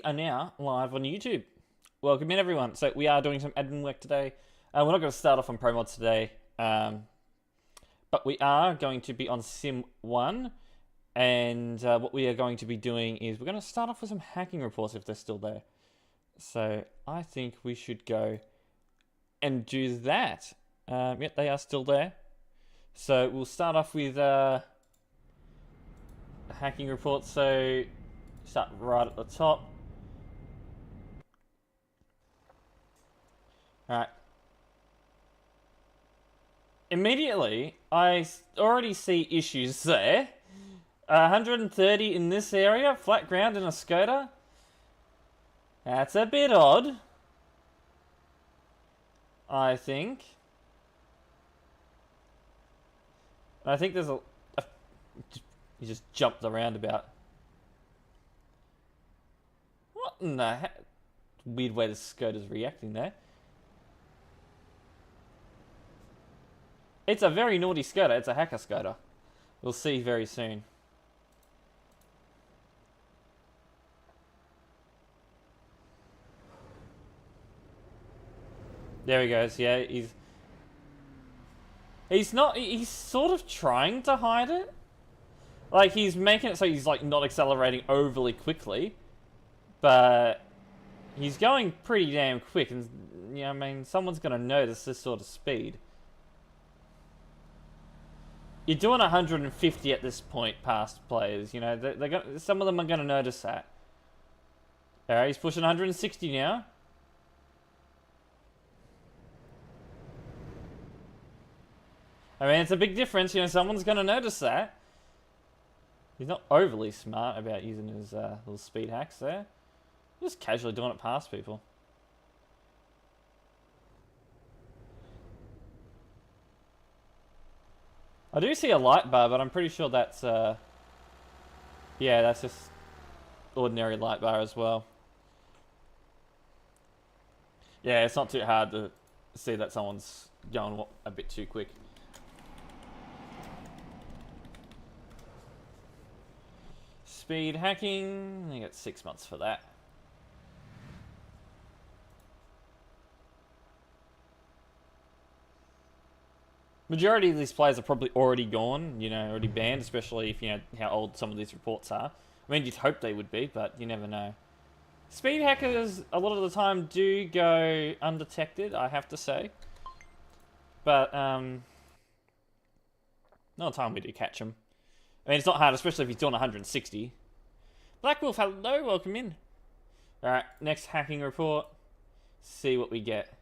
Are now live on YouTube. Welcome in, everyone. So we are doing some admin work today. We're not going to start off on Pro Mods today, but we are going to be on Sim 1, and what we are going to be doing is we're going to start off with some hacking reports if they're still there. So I think we should go and do that. Yep, they are still there. So we'll start off with hacking reports. So start right at the top. Alright. Immediately, I already see issues there. 130 in this area, flat ground in a Skoda. That's a bit odd, I think. I think there's he just jumped the roundabout. What in the heck? Weird way the Skoda's reacting there. It's a very naughty Skoda. It's a hacker Skoda. We'll see very soon. There he goes. Yeah, he's not. He's sort of trying to hide it. Like, he's making it so he's like not accelerating overly quickly, but he's going pretty damn quick. And you know, I mean, someone's gonna notice this sort of speed. You're doing 150 at this point past players, you know, some of them are going to notice that. Alright, he's pushing 160 now. I mean, it's a big difference, you know, someone's going to notice that. He's not overly smart about using his little speed hacks there. Just casually doing it past people. I do see a light bar, but I'm pretty sure that's, yeah, that's just ordinary light bar as well. Yeah, it's not too hard to see that someone's going a bit too quick. Speed hacking, you get 6 months for that. Majority of these players are probably already gone, you know, already banned, especially if you know how old some of these reports are. I mean, you'd hope they would be, but you never know. Speed hackers, a lot of the time, do go undetected, I have to say. But, not the time we do catch them. I mean, it's not hard, especially if he's doing 160. Black Wolf, hello, welcome in. Alright, next hacking report. See what we get.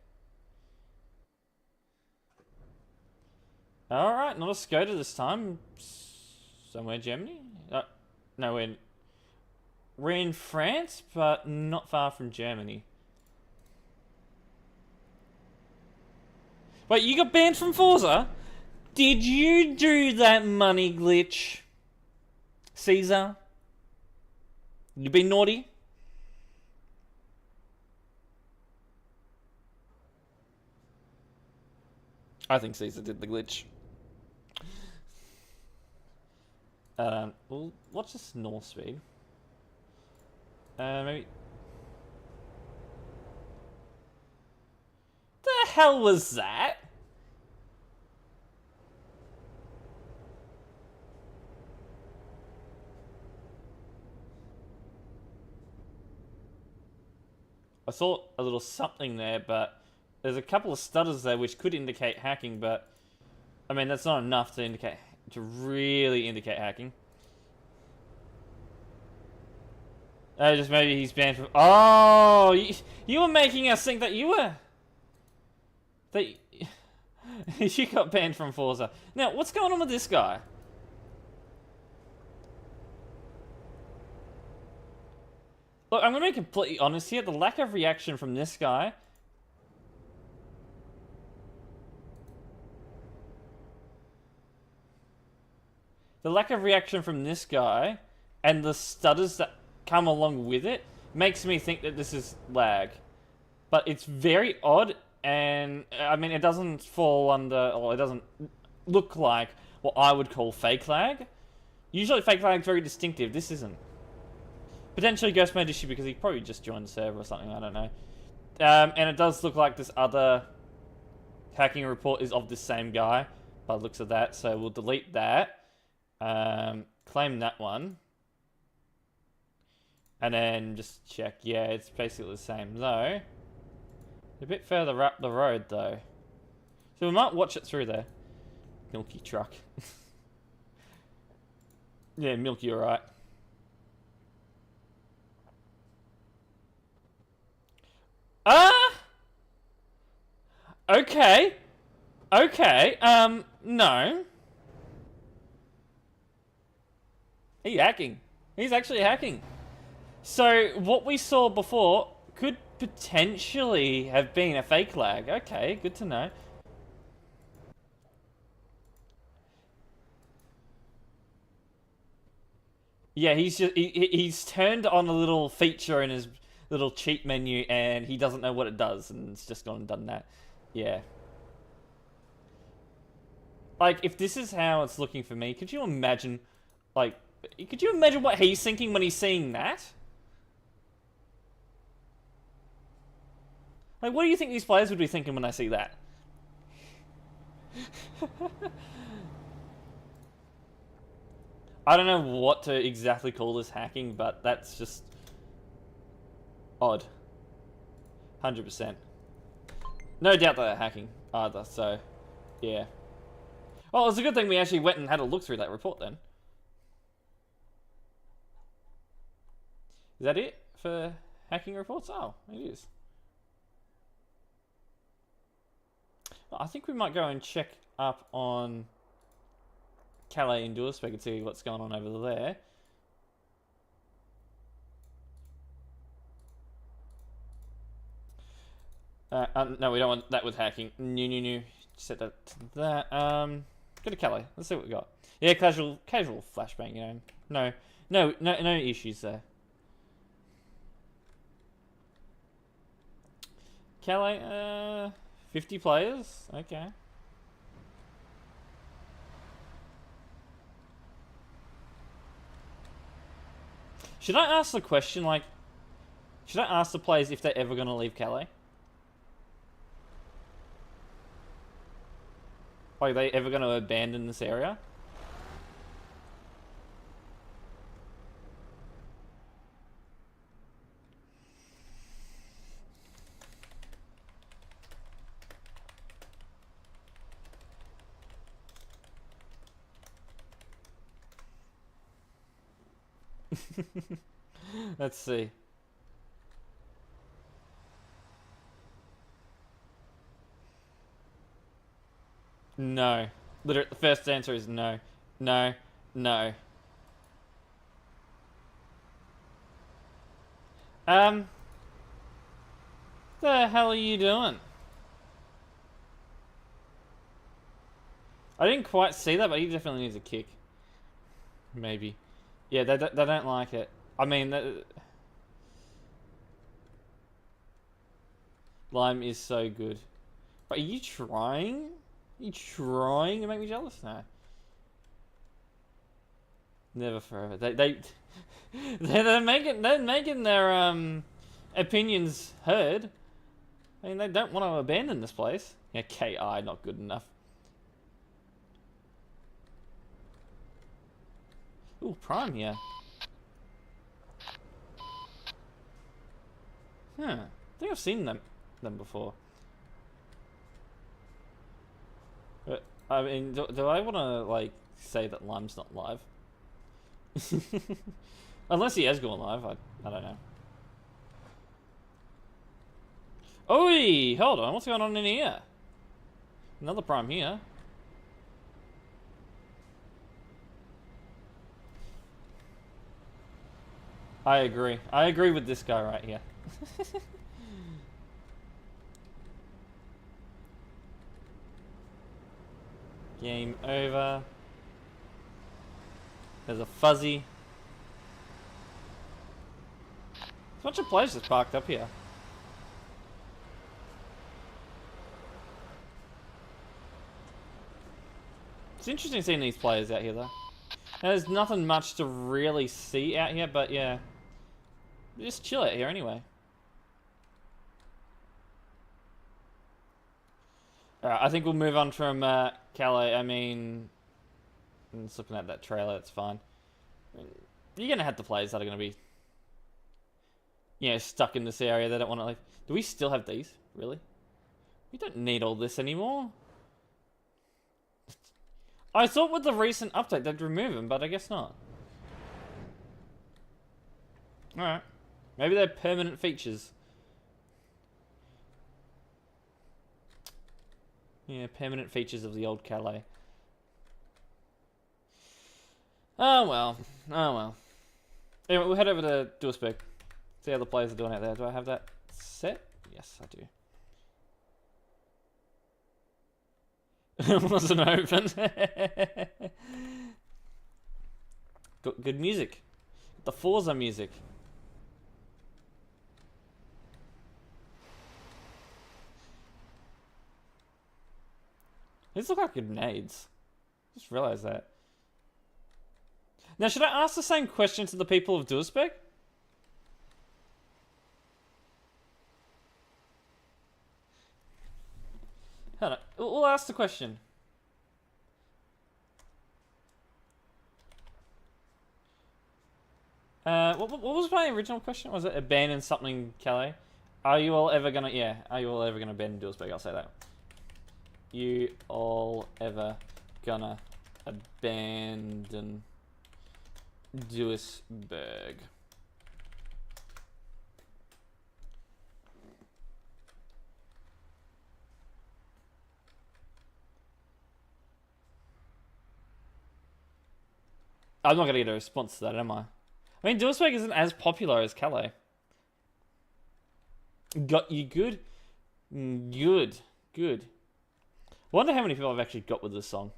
Alright, not a Skoda this time. Somewhere in Germany? No, we're in France, but not far from Germany. Wait, you got banned from Forza? Did you do that money glitch? Caesar? You been naughty? I think Caesar did the glitch. Well, what's this north speed? Maybe. The hell was that? I saw a little something there, but there's a couple of stutters there which could indicate hacking, but I mean that's not enough to really indicate hacking. Just maybe he's banned from. Oh, you were making us think that you were. That you got banned from Forza. Now, what's going on with this guy? Look, I'm going to be completely honest here. The lack of reaction from this guy. The lack of reaction from this guy and the stutters that come along with it makes me think that this is lag. But it's very odd, and I mean, it doesn't fall under, or it doesn't look like what I would call fake lag. Usually fake lag is very distinctive. This isn't. Potentially Ghost made issue because he probably just joined the server or something, I don't know. And it does look like this other hacking report is of the same guy by the looks of that, so we'll delete that. Claim that one. And then just check. Yeah, it's basically the same though. A bit further up the road though. So we might watch it through there. Milky truck. Yeah, Milky, alright. Okay. Okay, no. He's hacking. He's actually hacking. So, what we saw before could potentially have been a fake lag. Okay, good to know. Yeah, he's turned on a little feature in his little cheat menu and he doesn't know what it does and it's just gone and done that. Yeah. Like, if this is how it's looking for me, could you imagine, like, could you imagine what he's thinking when he's seeing that? Like, what do you think these players would be thinking when they see that? I don't know what to exactly call this hacking, but that's just odd. 100%. No doubt that they're hacking either, so yeah. Well, it's a good thing we actually went and had a look through that report then. Is that it for hacking reports? Oh, it is. Well, I think we might go and check up on Calais Indoor Spec and see what's going on over there. No, we don't want that with hacking. No. Set that to that. Go to Calais. Let's see what we got. Yeah, casual flashbang. You know, no issues there. Calais, 50 players. Okay. Should I ask the question, like, should I ask the players if they're ever going to leave Calais? Like, are they ever going to abandon this area? Let's see. No. Literally, the first answer is no. No. No. The hell are you doing? I didn't quite see that, but he definitely needs a kick. Maybe. Yeah, they don't like it. I mean, Lime is so good. But are you trying? Are you trying to make me jealous? No. Never forever. They're making their opinions heard. I mean, they don't want to abandon this place. Yeah, KI not good enough. Ooh, Prime here. Huh. I think I've seen them before. But, I mean, do I want to, like, say that Lime's not live? Unless he has gone live, I don't know. Oi! Hold on, what's going on in here? Another Prime here. I agree. I agree with this guy right here. Game over. There's a fuzzy. There's a bunch of players just parked up here. It's interesting seeing these players out here though. There's nothing much to really see out here, but yeah. Just chill out here anyway. Alright, I think we'll move on from Calais. I mean, I'm just looking at that trailer, it's fine. I mean, you're going to have the players that are going to be, you know, stuck in this area. They don't want to leave. Do we still have these? Really? We don't need all this anymore. I thought with the recent update they'd remove them, but I guess not. Alright. Maybe they're permanent features. Yeah, permanent features of the old Calais. Oh well. Oh well. Anyway, we'll head over to Duisburg. See how the players are doing out there. Do I have that set? Yes, I do. It wasn't open. Got good music. The Forza music. These look like grenades. Just realised that. Now, should I ask the same question to the people of Duisburg? Hold on. We'll ask the question. What was my original question? Was it abandon something, Calais? Are you all ever gonna... Yeah, are you all ever gonna abandon Duisburg? I'll say that. You all ever gonna abandon Duisburg? I'm not gonna get a response to that, am I? I mean, Duisburg isn't as popular as Calais. Got you good? Good. Good. Wonder how many people I've actually got with this song.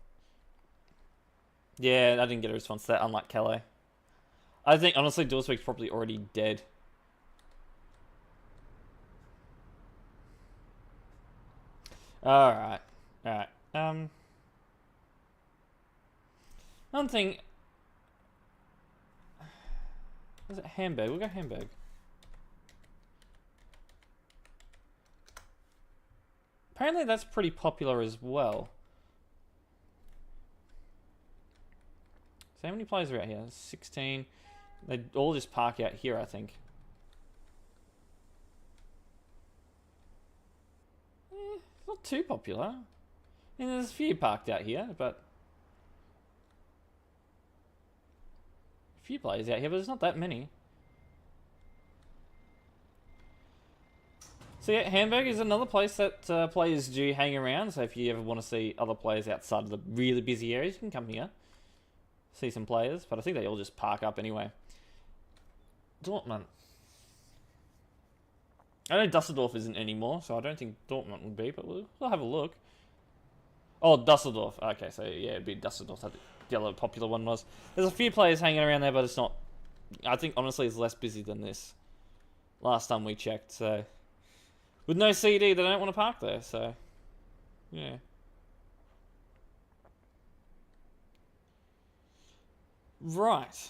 Yeah, I didn't get a response to that, unlike Calais. I think, honestly, Duisburg's probably already dead. Alright. Alright. One thing... Was it Hamburg? We'll go Hamburg. Apparently that's pretty popular as well. So how many players are out here? 16. They all just park out here, I think. It's not too popular. I mean, there's a few parked out here, but... A few players out here, but there's not that many. So yeah, Hamburg is another place that players do hang around. So if you ever want to see other players outside of the really busy areas, you can come here. See some players, but I think they all just park up anyway. Dortmund. I know Dusseldorf isn't anymore, so I don't think Dortmund would be, but we'll have a look. Oh, Dusseldorf. Okay, so yeah, it'd be Dusseldorf. The other popular one was. There's a few players hanging around there, but it's not... I think, honestly, it's less busy than this. Last time we checked, so... With no CD, they don't want to park there, so... Yeah. Right.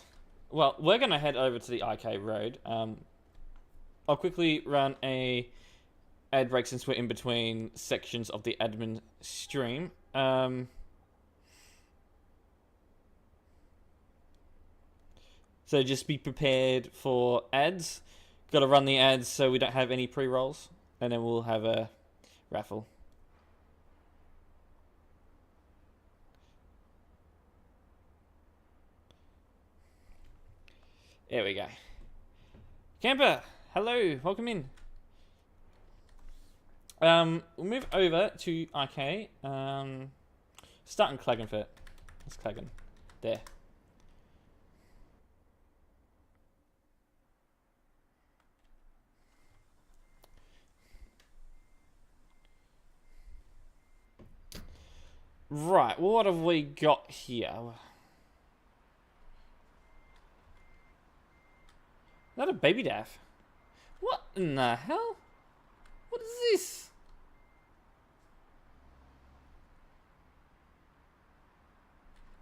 Well, we're going to head over to the IK Road. I'll quickly run a ad break since we're in between sections of the admin stream. So just be prepared for ads. Got to run the ads so we don't have any pre-rolls. And then we'll have a raffle. There we go. Camper, hello, welcome in. We'll move over to IK. Start in Klagenfurt. That's Klagen. There. Right, what have we got here? Is that a baby daff? What in the hell? What is this?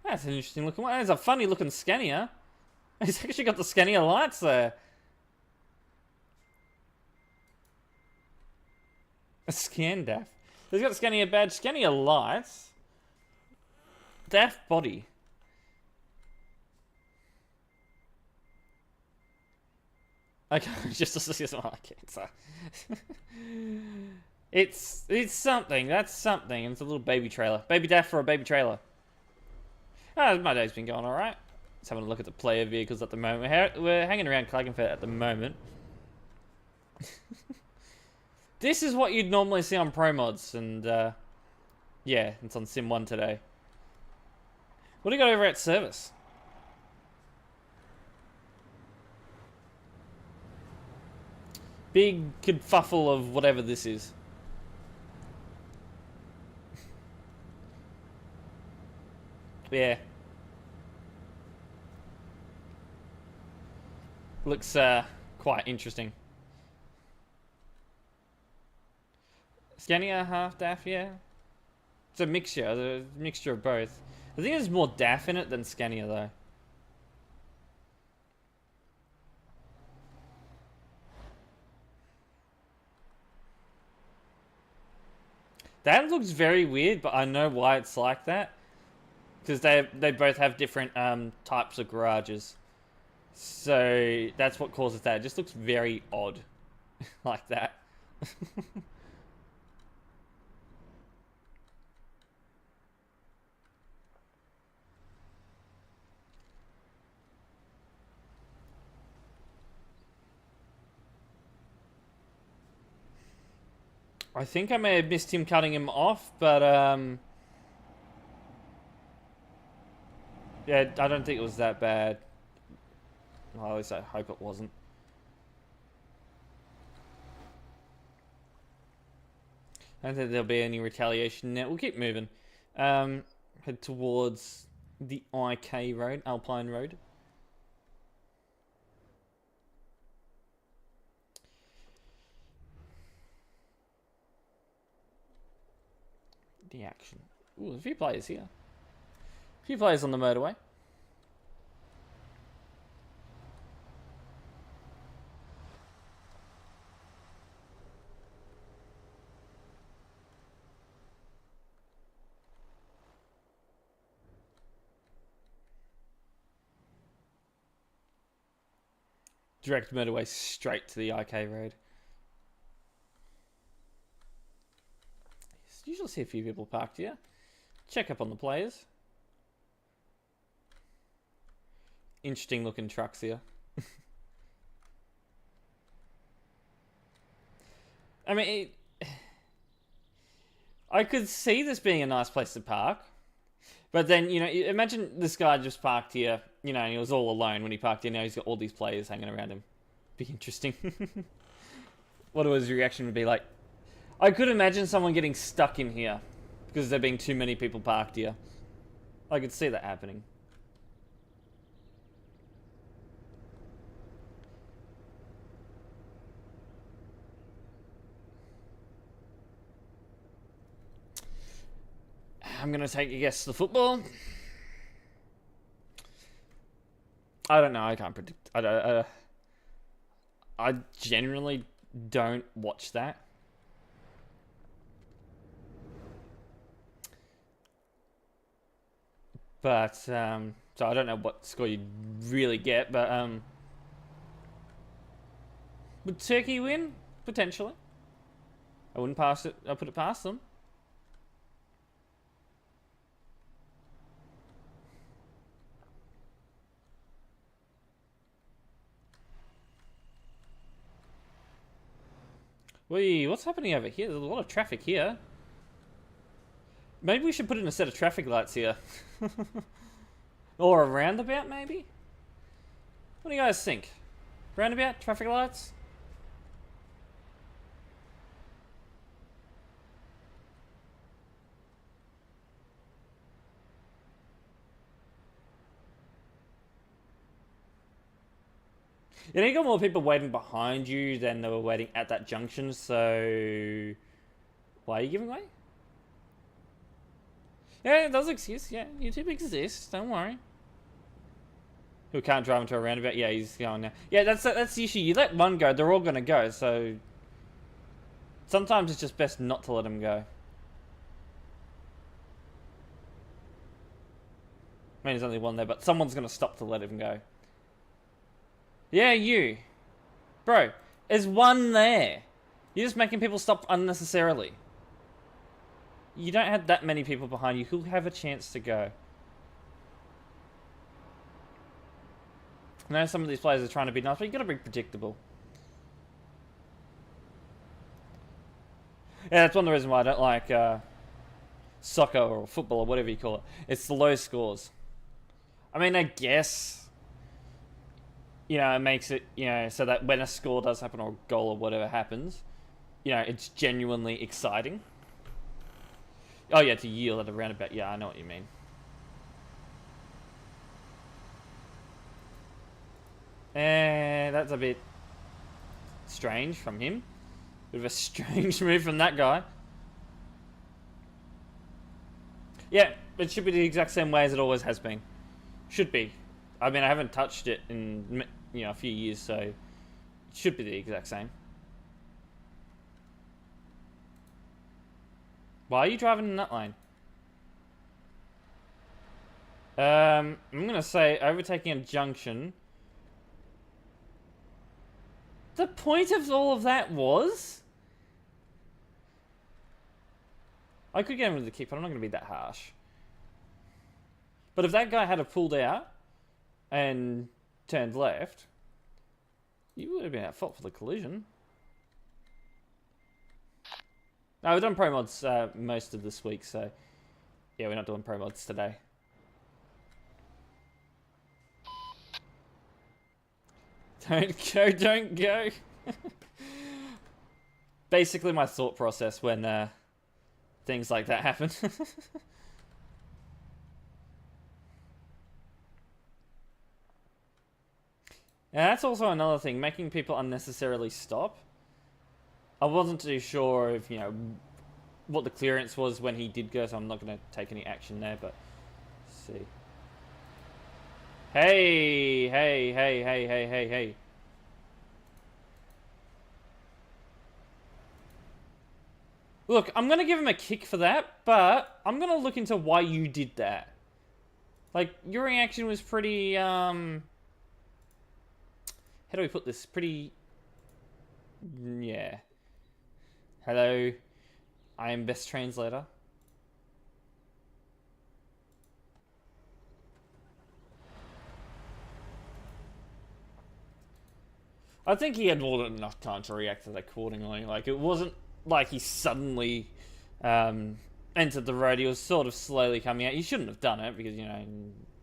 That's an interesting looking one. That's a funny looking Scania. He's actually got the Scania lights there. A scan Daff. He's got Scania badge, Scania lights. Daff body. Okay, just like it. So. It's something. That's something. It's a little baby trailer. Baby Daff for a baby trailer. My day's been going alright. Just having a look at the player vehicles at the moment. We're hanging around Klagenfurt at the moment. This is what you'd normally see on Pro Mods, and yeah, it's on Sim 1 today. What do you got over at Service? Big kerfuffle of whatever this is. Yeah. Looks quite interesting. Scania half Daff, yeah. It's a mixture of both. I think there's more Daff in it than Scania though. That looks very weird, but I know why it's like that. Because they both have different types of garages. So that's what causes that. It just looks very odd. Like that. I think I may have missed him cutting him off, but yeah, I don't think it was that bad. Well, at least I hope it wasn't. I don't think there'll be any retaliation now. We'll keep moving. Head towards the IK road, Alpine Road. The action. Ooh, there's a few players here. A few players on the motorway. Direct motorway straight to the IK road. Usually see a few people parked here. Check up on the players. Interesting looking trucks here. I mean, I could see this being a nice place to park. But then, you know, imagine this guy just parked here, you know, and he was all alone when he parked here. Now he's got all these players hanging around him. Be interesting. What his reaction would be like. I could imagine someone getting stuck in here because there being too many people parked here. I could see that happening. I'm going to take a guess. The football? I don't know. I can't predict. I generally don't watch that. But, so I don't know what score you'd really get, but, would Turkey win? Potentially. I wouldn't pass it. I'll put it past them. What's happening over here? There's a lot of traffic here. Maybe we should put in a set of traffic lights here. Or a roundabout, maybe? What do you guys think? Roundabout? Traffic lights? You know, you got more people waiting behind you than they were waiting at that junction, so... Why are you giving way? Yeah, it does exist. Yeah, YouTube exists. Don't worry. Who can't drive into a roundabout? Yeah, he's going now. Yeah, that's the issue. You let one go, they're all going to go, so... Sometimes it's just best not to let him go. I mean, there's only one there, but someone's going to stop to let him go. Yeah, you. Bro, there's one there. You're just making people stop unnecessarily. You don't have that many people behind you who'll have a chance to go. I know some of these players are trying to be nice, but you got to be predictable. Yeah, that's one of the reasons why I don't like soccer or football or whatever you call it. It's the low scores. I mean, I guess, you know, it makes it, you know, so that when a score does happen or a goal or whatever happens, you know, it's genuinely exciting. Oh yeah, to yield at a roundabout. Yeah, I know what you mean. And that's a bit strange from him. Bit of a strange move from that guy. Yeah, it should be the exact same way as it always has been. Should be. I mean, I haven't touched it in, you know, a few years, so it should be the exact same. Why are you driving in that lane? I'm gonna say overtaking a junction. The point of all of that was, I could get him with the kick, but I'm not gonna be that harsh. But if that guy had pulled out and turned left, you would have been at fault for the collision. No, we've done pro mods most of this week, so yeah, we're not doing pro mods today. Don't go. Basically my thought process when things like that happen. And that's also another thing, making people unnecessarily stop. I wasn't too sure if, you know, what the clearance was when he did go, so I'm not going to take any action there, but let's see. Hey. Look, I'm going to give him a kick for that, but I'm going to look into why you did that. Like, your reaction was pretty, how do we put this? Pretty, yeah. Hello, I am best translator. I think he had more than enough time to react to that accordingly. Like, it wasn't like he suddenly entered the road. He was sort of slowly coming out. He shouldn't have done it because, you know,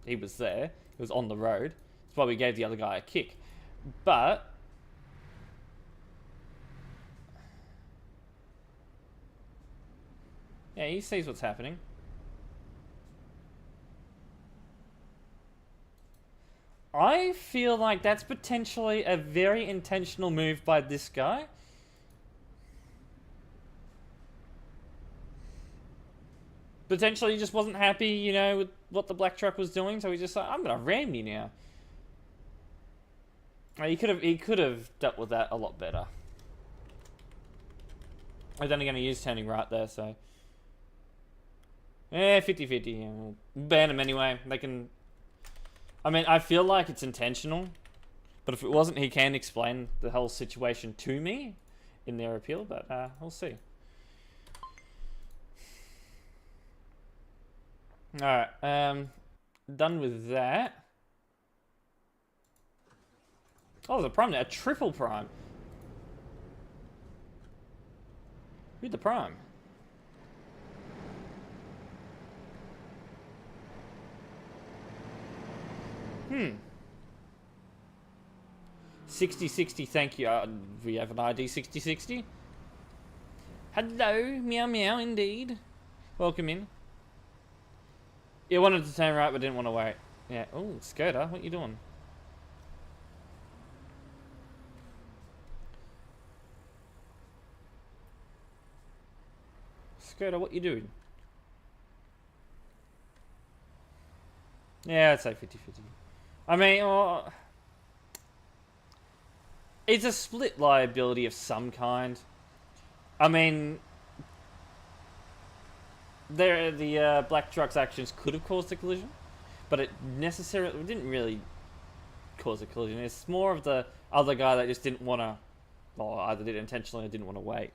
he was there. He was on the road. That's why we gave the other guy a kick. But yeah, he sees what's happening. I feel like that's potentially a very intentional move by this guy. Potentially he just wasn't happy, you know, with what the black truck was doing, so he just like, I'm gonna ram you now. He could have dealt with that a lot better. But then again, he is turning right there, so. Yeah, 50-50. Yeah, we'll ban him anyway. They can. I mean, I feel like it's intentional, but if it wasn't, he can explain the whole situation to me in their appeal, but we'll see. Alright, done with that. Oh, there's a prime now, a triple prime. Who's the prime? Hmm. 6060, thank you. We have an ID 6060. Hello, meow meow, indeed. Welcome in. You wanted to turn right, but didn't want to wait. Yeah. Oh, Skoda, what you doing? Skoda, what you doing? Yeah, I'd say 50-50. I mean, it's a split liability of some kind. I mean, the black truck's actions could have caused a collision, but it didn't really cause a collision. It's more of the other guy that just didn't want to, or either did it intentionally or didn't want to wait.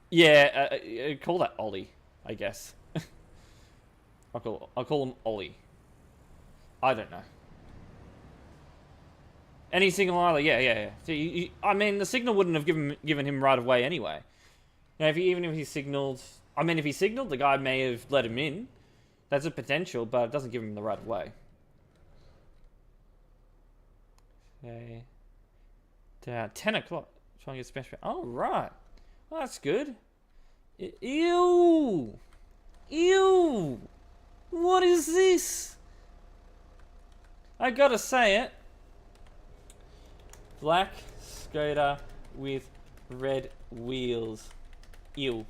Yeah, call that Ollie, I guess. I'll call him Ollie. I don't know. Any signal either, yeah. So I mean, the signal wouldn't have given him right of way anyway. You know, even if he signaled, I mean, if he signaled, the guy may have let him in. That's a potential, but it doesn't give him the right of way. Okay. 10 o'clock. Trying to get special. Oh, right. Well, that's good. Ew! Ew! What is this? I gotta say it. Black Skoda with red wheels. Ew.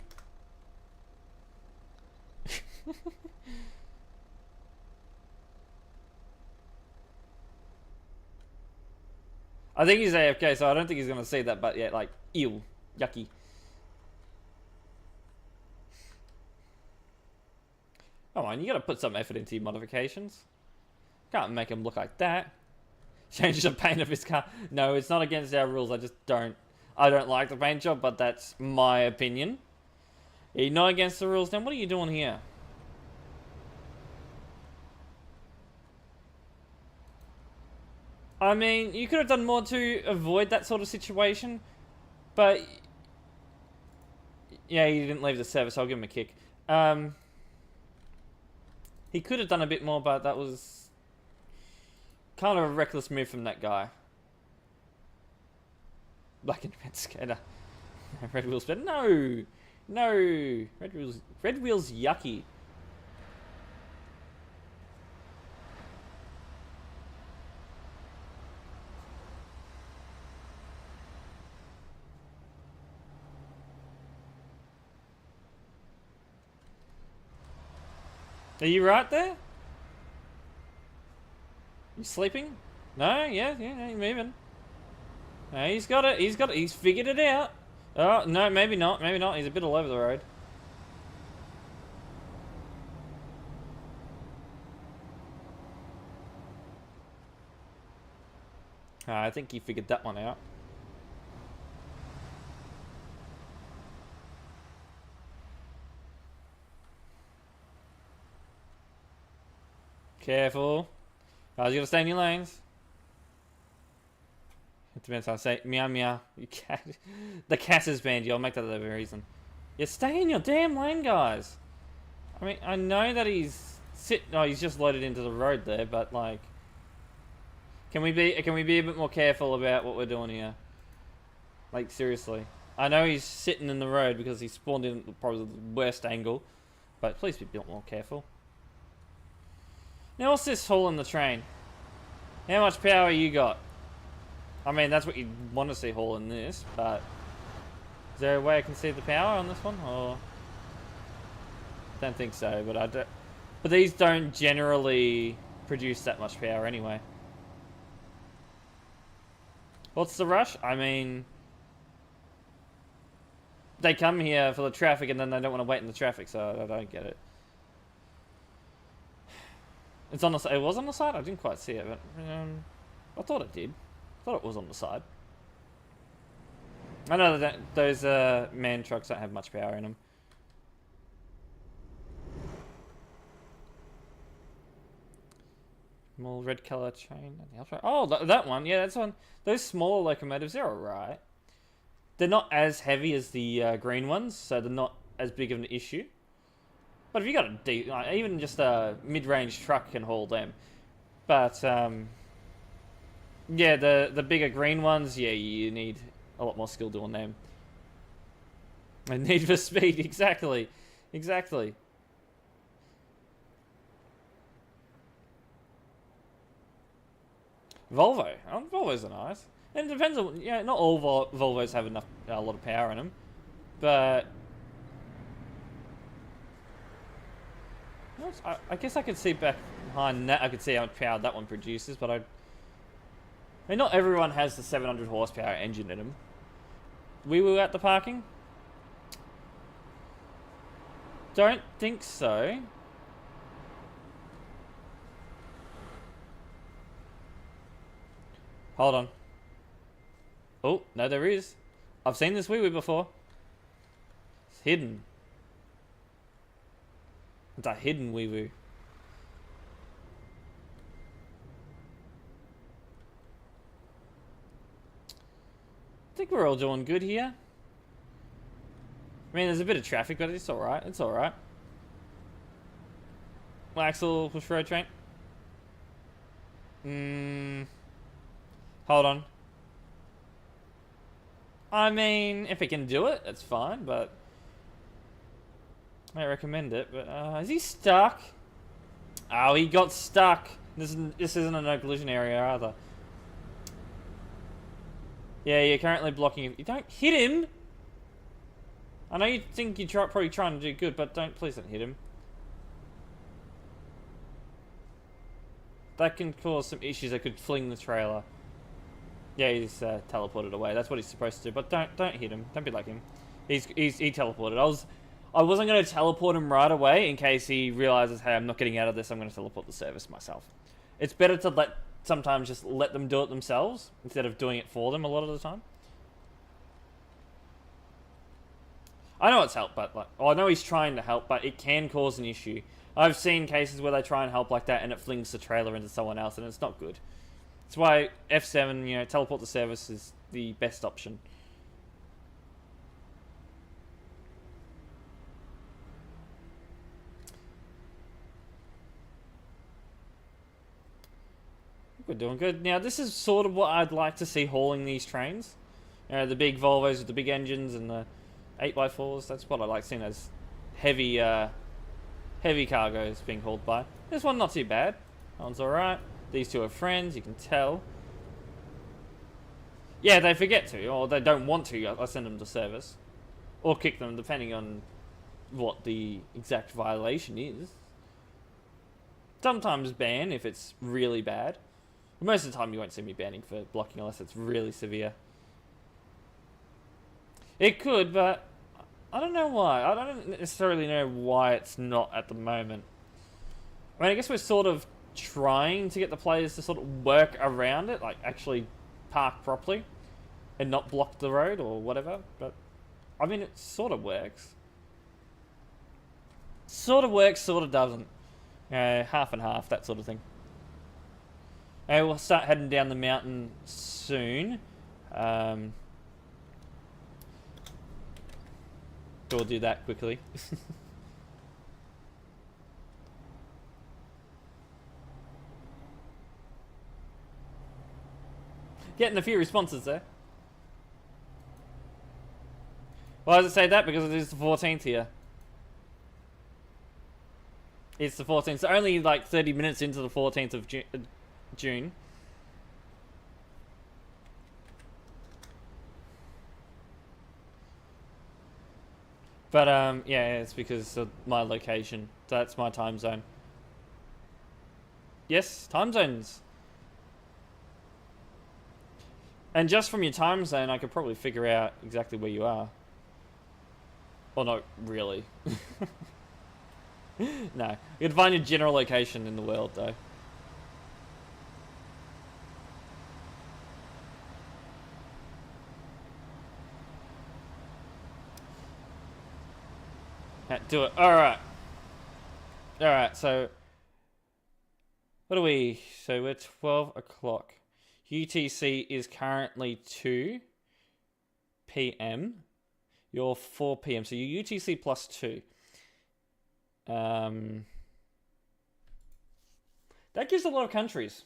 I think he's AFK, so I don't think he's gonna say that, but yeah, like, ew. Yucky. Come on, you gotta put some effort into your modifications. Can't make him look like that. Change the paint of his car. No, it's not against our rules. I don't like the paint job, but that's my opinion. You're not against the rules. Then what are you doing here? I mean, you could have done more to avoid that sort of situation, but yeah, he didn't leave the service. So I'll give him a kick. He could have done a bit more, but that was kind of a reckless move from that guy. Black and red skater. Red wheels better. No! No! Red wheels yucky. Are you right there? You sleeping? No, yeah, you're moving. No, he's got it, he's figured it out. Oh, no, maybe not, he's a bit all over the road. I think he figured that one out. Careful. Guys, you gotta stay in your lanes. It depends how I say meow meow. You cat. The cat is banned you. I'll make that the reason. Yeah, stay in your damn lane, guys. I mean, I know that he's he's just loaded into the road there, but like, can we be a bit more careful about what we're doing here? Like, seriously. I know he's sitting in the road because he spawned in probably the worst angle, but please be a bit more careful. Now, what's this hole in the train? How much power you got? I mean, that's what you'd want to see haul in this, but is there a way I can see the power on this one? Or don't think so, but I don't. But these don't generally produce that much power anyway. What's the rush? I mean, they come here for the traffic and then they don't want to wait in the traffic, so I don't get it. It's on the side. It was on the side? I didn't quite see it, but I thought it did. I thought it was on the side. I know that those man trucks don't have much power in them. Small red colour train. Oh, that one. Yeah, that's one. Those smaller locomotives, they're alright. They're not as heavy as the green ones, so they're not as big of an issue. But if you got a even just a mid-range truck can haul them. But yeah, the bigger green ones, yeah, you need a lot more skill doing them. And Need for Speed, exactly. Volvo. Oh, Volvos are nice. And it depends on, yeah, not all Volvos have a lot of power in them, but I guess I could see back behind that. I could see how much power that one produces, but I mean, not everyone has the 700 horsepower engine in them. We were at the parking? Don't think so. Hold on. Oh, no, there is. I've seen this wee-wee before. It's hidden. It's a hidden wee-wee. I think we're all doing good here. I mean, there's a bit of traffic, but it's alright. It's alright. Axel, push road train. Hold on. I mean, if it can do it, that's fine, but I recommend it. But is he stuck? Oh, he got stuck. This isn't a no collision area either. Yeah, you're currently blocking him. You don't hit him. I know you think you're probably trying to do good, but please don't hit him. That can cause some issues. That could fling the trailer. Yeah, he's teleported away. That's what he's supposed to do. But don't hit him. Don't be like him. He teleported. I wasn't going to teleport him right away in case he realizes, hey, I'm not getting out of this. I'm going to teleport the service myself. It's better to sometimes just let them do it themselves instead of doing it for them a lot of the time. I know it's helped, but I know he's trying to help, but it can cause an issue. I've seen cases where they try and help like that and it flings the trailer into someone else, and it's not good. That's why F7, teleport the service is the best option. We're doing good. Now, this is sort of what I'd like to see hauling these trains. The big Volvos with the big engines and the 8x4s. That's what I like seeing as heavy cargoes being hauled by. This one not too bad. That one's alright. These two are friends, you can tell. Yeah, they forget to, or they don't want to. I send them to service. Or kick them, depending on what the exact violation is. Sometimes ban if it's really bad. Most of the time you won't see me banning for blocking unless it's really severe. It could, but I don't know why. I don't necessarily know why it's not at the moment. I mean, I guess we're sort of trying to get the players to sort of work around it, like actually park properly and not block the road or whatever, but I mean, it sort of works. Sort of works, sort of doesn't. Half and half, that sort of thing. We'll start heading down the mountain soon. We'll do that quickly. Getting a few responses there. Why does it say that? Because it is the 14th here. It's the 14th. So only like 30 minutes into the 14th of June. But yeah, it's because of my location. That's my time zone. Yes, time zones. And just from your time zone, I could probably figure out exactly where you are. Or not really. No, you can find your general location in the world, though. Do it. Alright. Alright, so... What are we? So we're 12 o'clock. UTC is currently 2 p.m. You're 4 p.m. So you're UTC plus 2. That gives a lot of countries.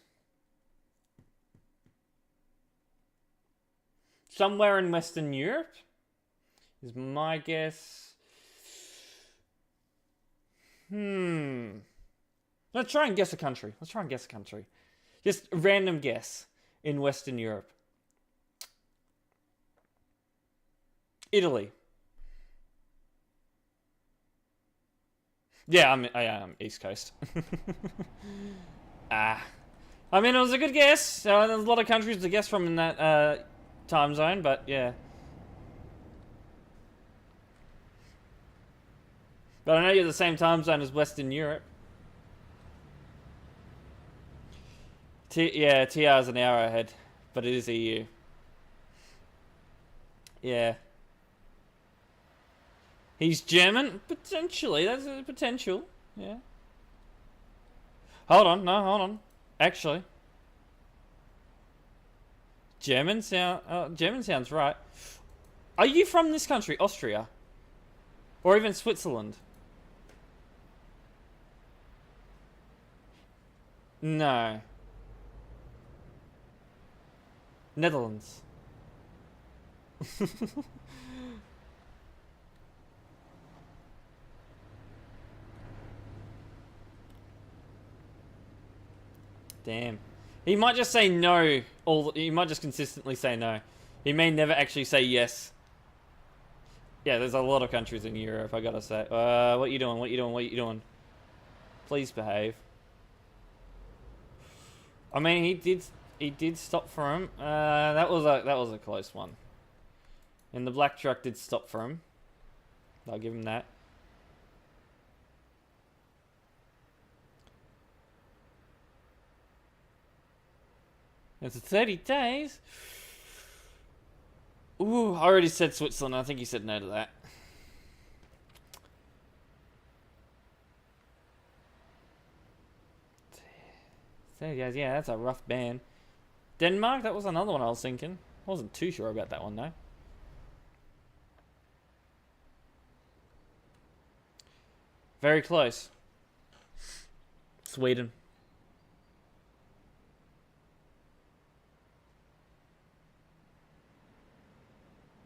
Somewhere in Western Europe is my guess. Let's try and guess a country. Just a random guess in Western Europe. Italy. Yeah, I am East Coast. I mean, it was a good guess. There's a lot of countries to guess from in that time zone, but yeah. But I know you're the same time zone as Western Europe. Yeah, TR is an hour ahead, but it is EU. Yeah. He's German? Potentially. That's a potential. Yeah. Hold on. No, hold on. Actually. German sounds right. Are you from this country? Austria? Or even Switzerland? No. Netherlands. Damn. He might just say no. He might just consistently say no. He may never actually say yes. Yeah, there's a lot of countries in Europe, I gotta say. What you doing? What you doing? What you doing? Please behave. I mean, he did stop for him. That was a close one. And the black truck did stop for him. I'll give him that. It's 30 days. Ooh, I already said Switzerland. I think he said no to that. Yeah, that's a rough ban. Denmark, that was another one I was thinking. I wasn't too sure about that one though. Very close. Sweden.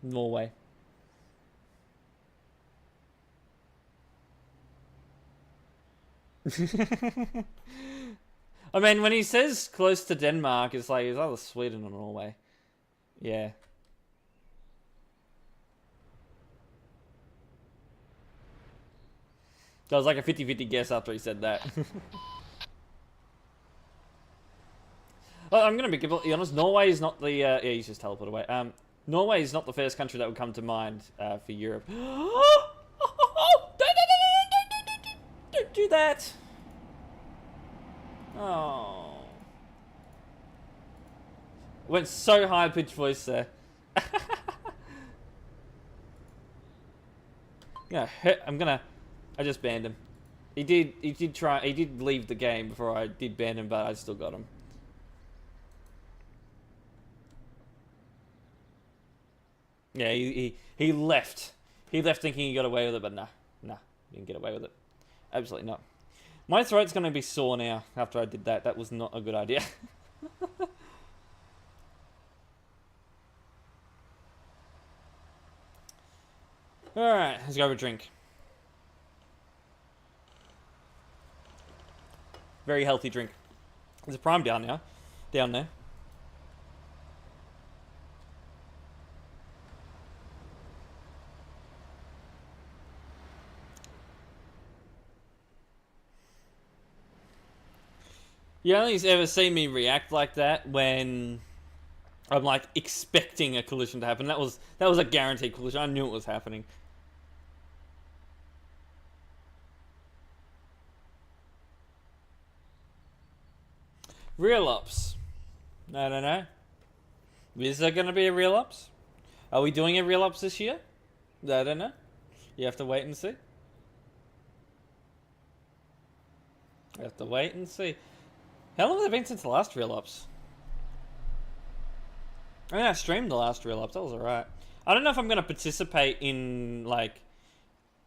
Norway. I mean, when he says close to Denmark, it's like it's either Sweden or Norway. Yeah. That was like a 50-50 guess after he said that. Well, I'm going to be completely honest. Norway is not the... yeah, he's just teleported away. Norway is not the first country that would come to mind for Europe. Don't do that. Oh. Went so high-pitched voice there. I just banned him. He did leave the game before I did ban him, but I still got him. Yeah, he left. He left thinking he got away with it, but nah, he didn't get away with it. Absolutely not. My throat's going to be sore now after I did that. That was not a good idea. Alright, let's go have a drink. Very healthy drink. There's a prime down there. You only ever see me react like that when I'm like expecting a collision to happen. That was a guaranteed collision. I knew it was happening. Real ops. No. Is there going to be a real ops? Are we doing a real ops this year? I don't know. You have to wait and see. You have to wait and see. How long has it been since the last real ops? I mean, I streamed the last real ops. That was alright. I don't know if I'm going to participate in, like,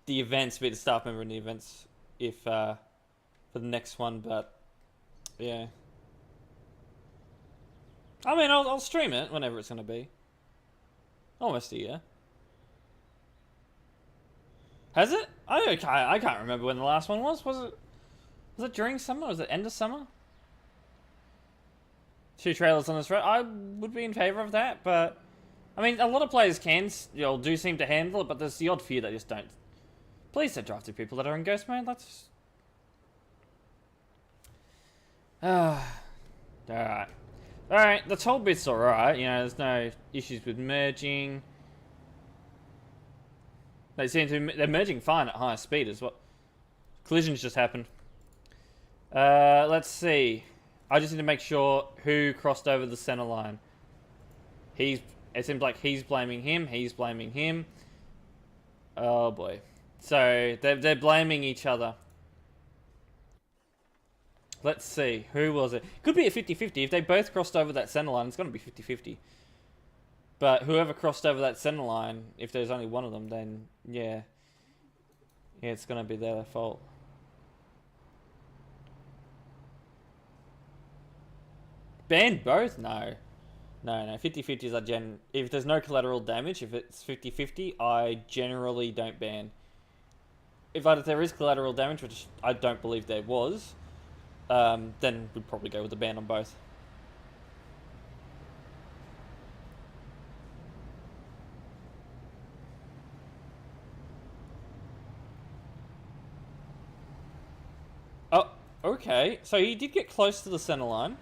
the events, be the staff member in the events, if, for the next one, but, yeah. I mean, I'll stream it whenever it's going to be. Almost a year. Has it? I can't remember when the last one was. Was it during summer? Was it end of summer? 2 trailers on this road. I would be in favour of that, but I mean, a lot of players do seem to handle it, but there's the odd few that just don't. Please don't drive through people that are in ghost mode. Let's. Alright. Alright, the toll bit's alright. You know, there's no issues with merging. They're merging fine at higher speed as well. Collisions just happened. Let's see. I just need to make sure who crossed over the center line. It seems like he's blaming him. He's blaming him. Oh boy. So they're blaming each other. Let's see. Who was it? Could be a 50-50. If they both crossed over that center line, it's going to be 50-50. But whoever crossed over that center line, if there's only one of them, then yeah. Yeah, it's going to be their fault. Ban both? No. No. 50-50s are if there's no collateral damage, if it's 50-50, I generally don't ban. If there is collateral damage, which I don't believe there was, then we'd probably go with the ban on both. Oh, okay. So he did get close to the center line.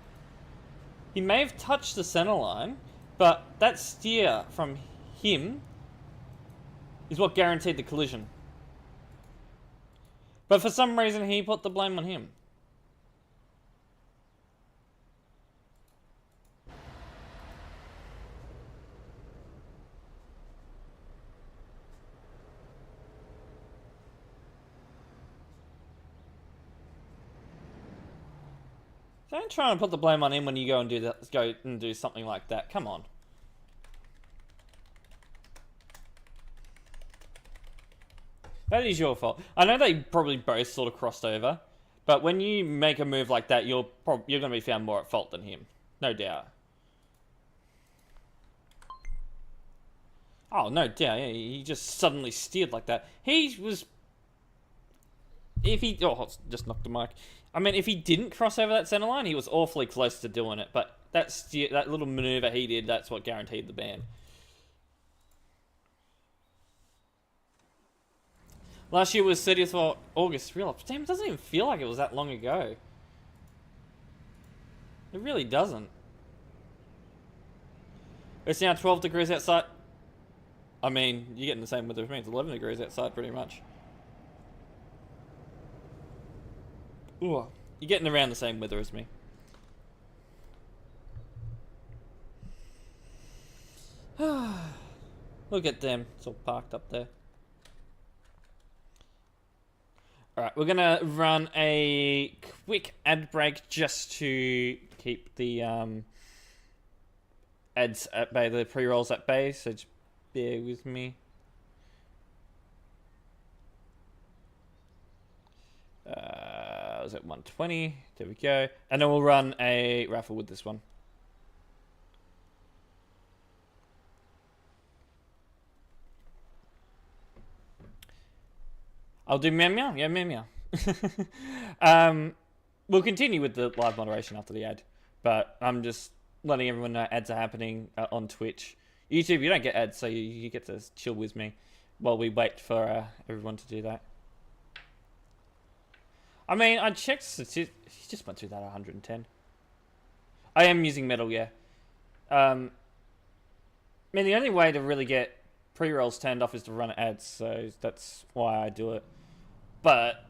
He may have touched the center line, but that steer from him is what guaranteed the collision. But for some reason, he put the blame on him. Don't try and put the blame on him when you go and do something like that. Come on. That is your fault. I know they probably both sort of crossed over, but when you make a move like that, you're going to be found more at fault than him. No doubt. Oh, no doubt. Yeah, he just suddenly steered like that. He was... Oh, just knocked the mic. I mean, if he didn't cross over that center line, he was awfully close to doing it. But that little maneuver he did, that's what guaranteed the ban. Last year was 30th of August. Damn, it doesn't even feel like it was that long ago. It really doesn't. It's now 12 degrees outside. I mean, you're getting the same weather as me. It's 11 degrees outside pretty much. Ooh, you're getting around the same weather as me. Look at them. It's all parked up there. Alright, we're going to run a quick ad break just to keep the ads at bay, the pre-rolls at bay, so just bear with me. I was at 120. There we go. And then we'll run a raffle with this one. I'll do meow meow. Yeah, meow meow. We'll continue with the live moderation after the ad. But I'm just letting everyone know ads are happening on Twitch. YouTube, you don't get ads, so you get to chill with me while we wait for everyone to do that. I mean, I checked statistics. He just went through that 110. I am using metal, yeah. I mean, the only way to really get pre-rolls turned off is to run ads, so that's why I do it. But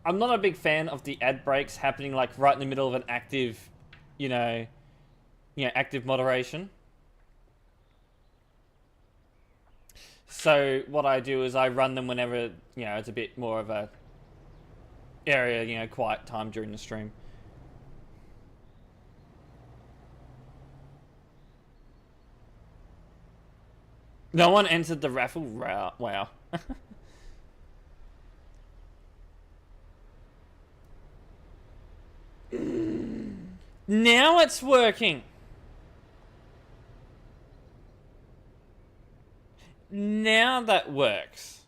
I'm not a big fan of the ad breaks happening like right in the middle of an active, active moderation. So what I do is I run them whenever, it's a bit more of a area, quiet time during the stream. No one entered the raffle? Wow. Now it's working. Now that works.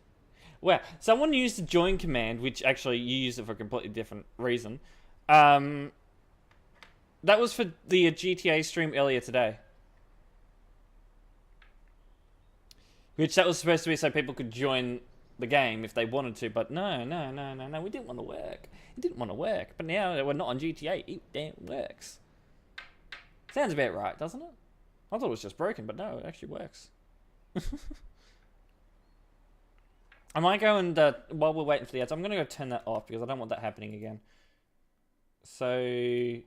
Wow, someone used the join command, which actually you used it for a completely different reason. That was for the GTA stream earlier today. Which that was supposed to be so people could join the game if they wanted to, but no, we didn't want to work. It didn't want to work, but now that we're not on GTA, it damn works. Sounds about right, doesn't it? I thought it was just broken, but no, it actually works. I might go and, while we're waiting for the ads, I'm going to go turn that off because I don't want that happening again. So, is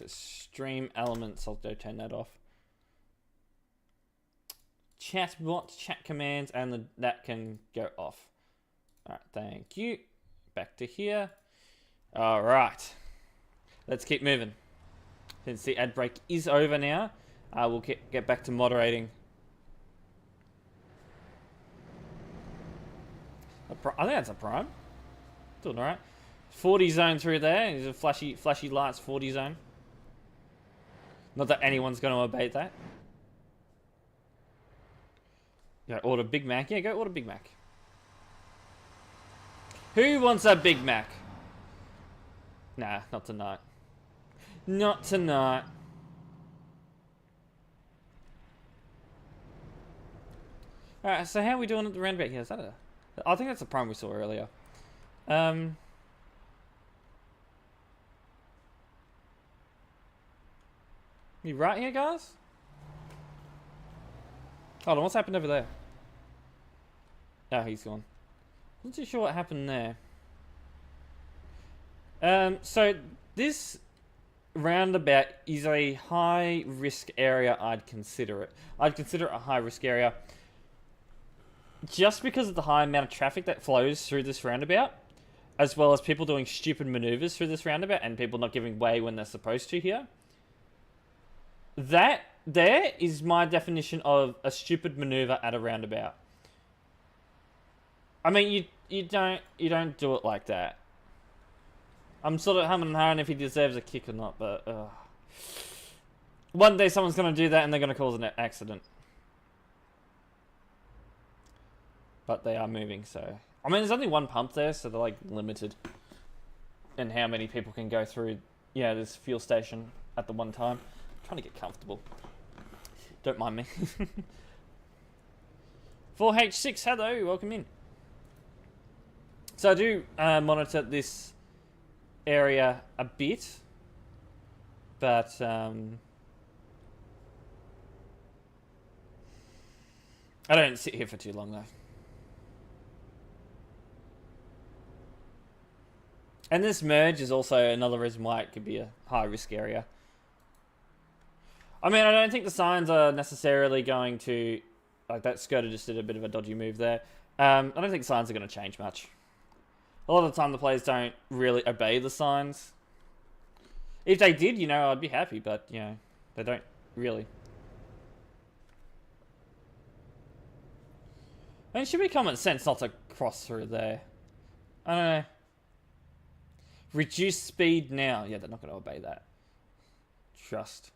it stream elements? I'll go turn that off. Chat bot, chat commands, and that can go off. Alright, thank you. Back to here. Alright. Let's keep moving. Since the ad break is over now, we'll get back to moderating. I think that's a prime. Doing alright. 40 zone through there. There's a flashy lights 40 zone. Not that anyone's going to obey that. Go order Big Mac. Yeah, go order Big Mac. Who wants a Big Mac? Nah, not tonight. Not tonight. Alright, so how are we doing at the roundabout here? Is that a... I think that's the prime we saw earlier. You right here, guys? Hold on, what's happened over there? Oh, he's gone. Not too sure what happened there. So this roundabout is a high risk area. I'd consider it. I'd consider it a high risk area just because of the high amount of traffic that flows through this roundabout, as well as people doing stupid maneuvers through this roundabout and people not giving way when they're supposed to here. That there is my definition of a stupid maneuver at a roundabout. I mean, you don't do it like that. I'm sort of humming and hawing if he deserves a kick or not, but one day someone's going to do that and they're going to cause an accident. But they are moving, so... I mean, there's only one pump there, so they're, like, limited in how many people can go through, yeah, this fuel station at the one time. I'm trying to get comfortable. Don't mind me. 4H6, hello, welcome in. So I do monitor this area a bit, but I don't sit here for too long though. And this merge is also another reason why it could be a high risk area. I mean, I don't think the signs are necessarily going to, like that Skoda just did a bit of a dodgy move there. I don't think signs are going to change much. A lot of the time the players don't really obey the signs. If they did, you know, I'd be happy, but, you know, they don't really. I mean, it should be common sense not to cross through there. I don't know. Reduce speed now. Yeah, they're not going to obey that. Trust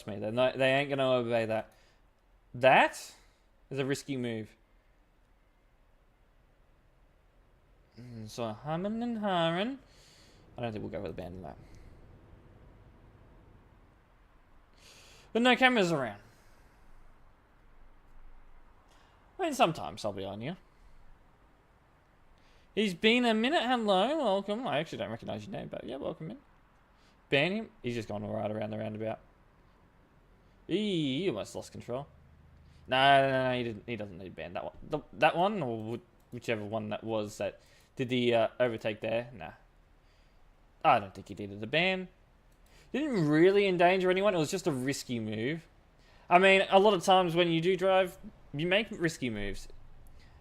me, they ain't going to obey that. That is a risky move. So humming and hawing. I don't think we'll go with a ban on that. But no cameras around. I mean, sometimes I'll be on you. He's been a minute. Hello, welcome. I actually don't recognize your name, but yeah, welcome in. Ban him. He's just gone right around the roundabout. He almost lost control. No, he didn't. He doesn't need ban. That one, that one, or whichever one that was that did the overtake there. Nah, I don't think he needed a ban. Didn't really endanger anyone. It was just a risky move. I mean, a lot of times when you do drive, you make risky moves.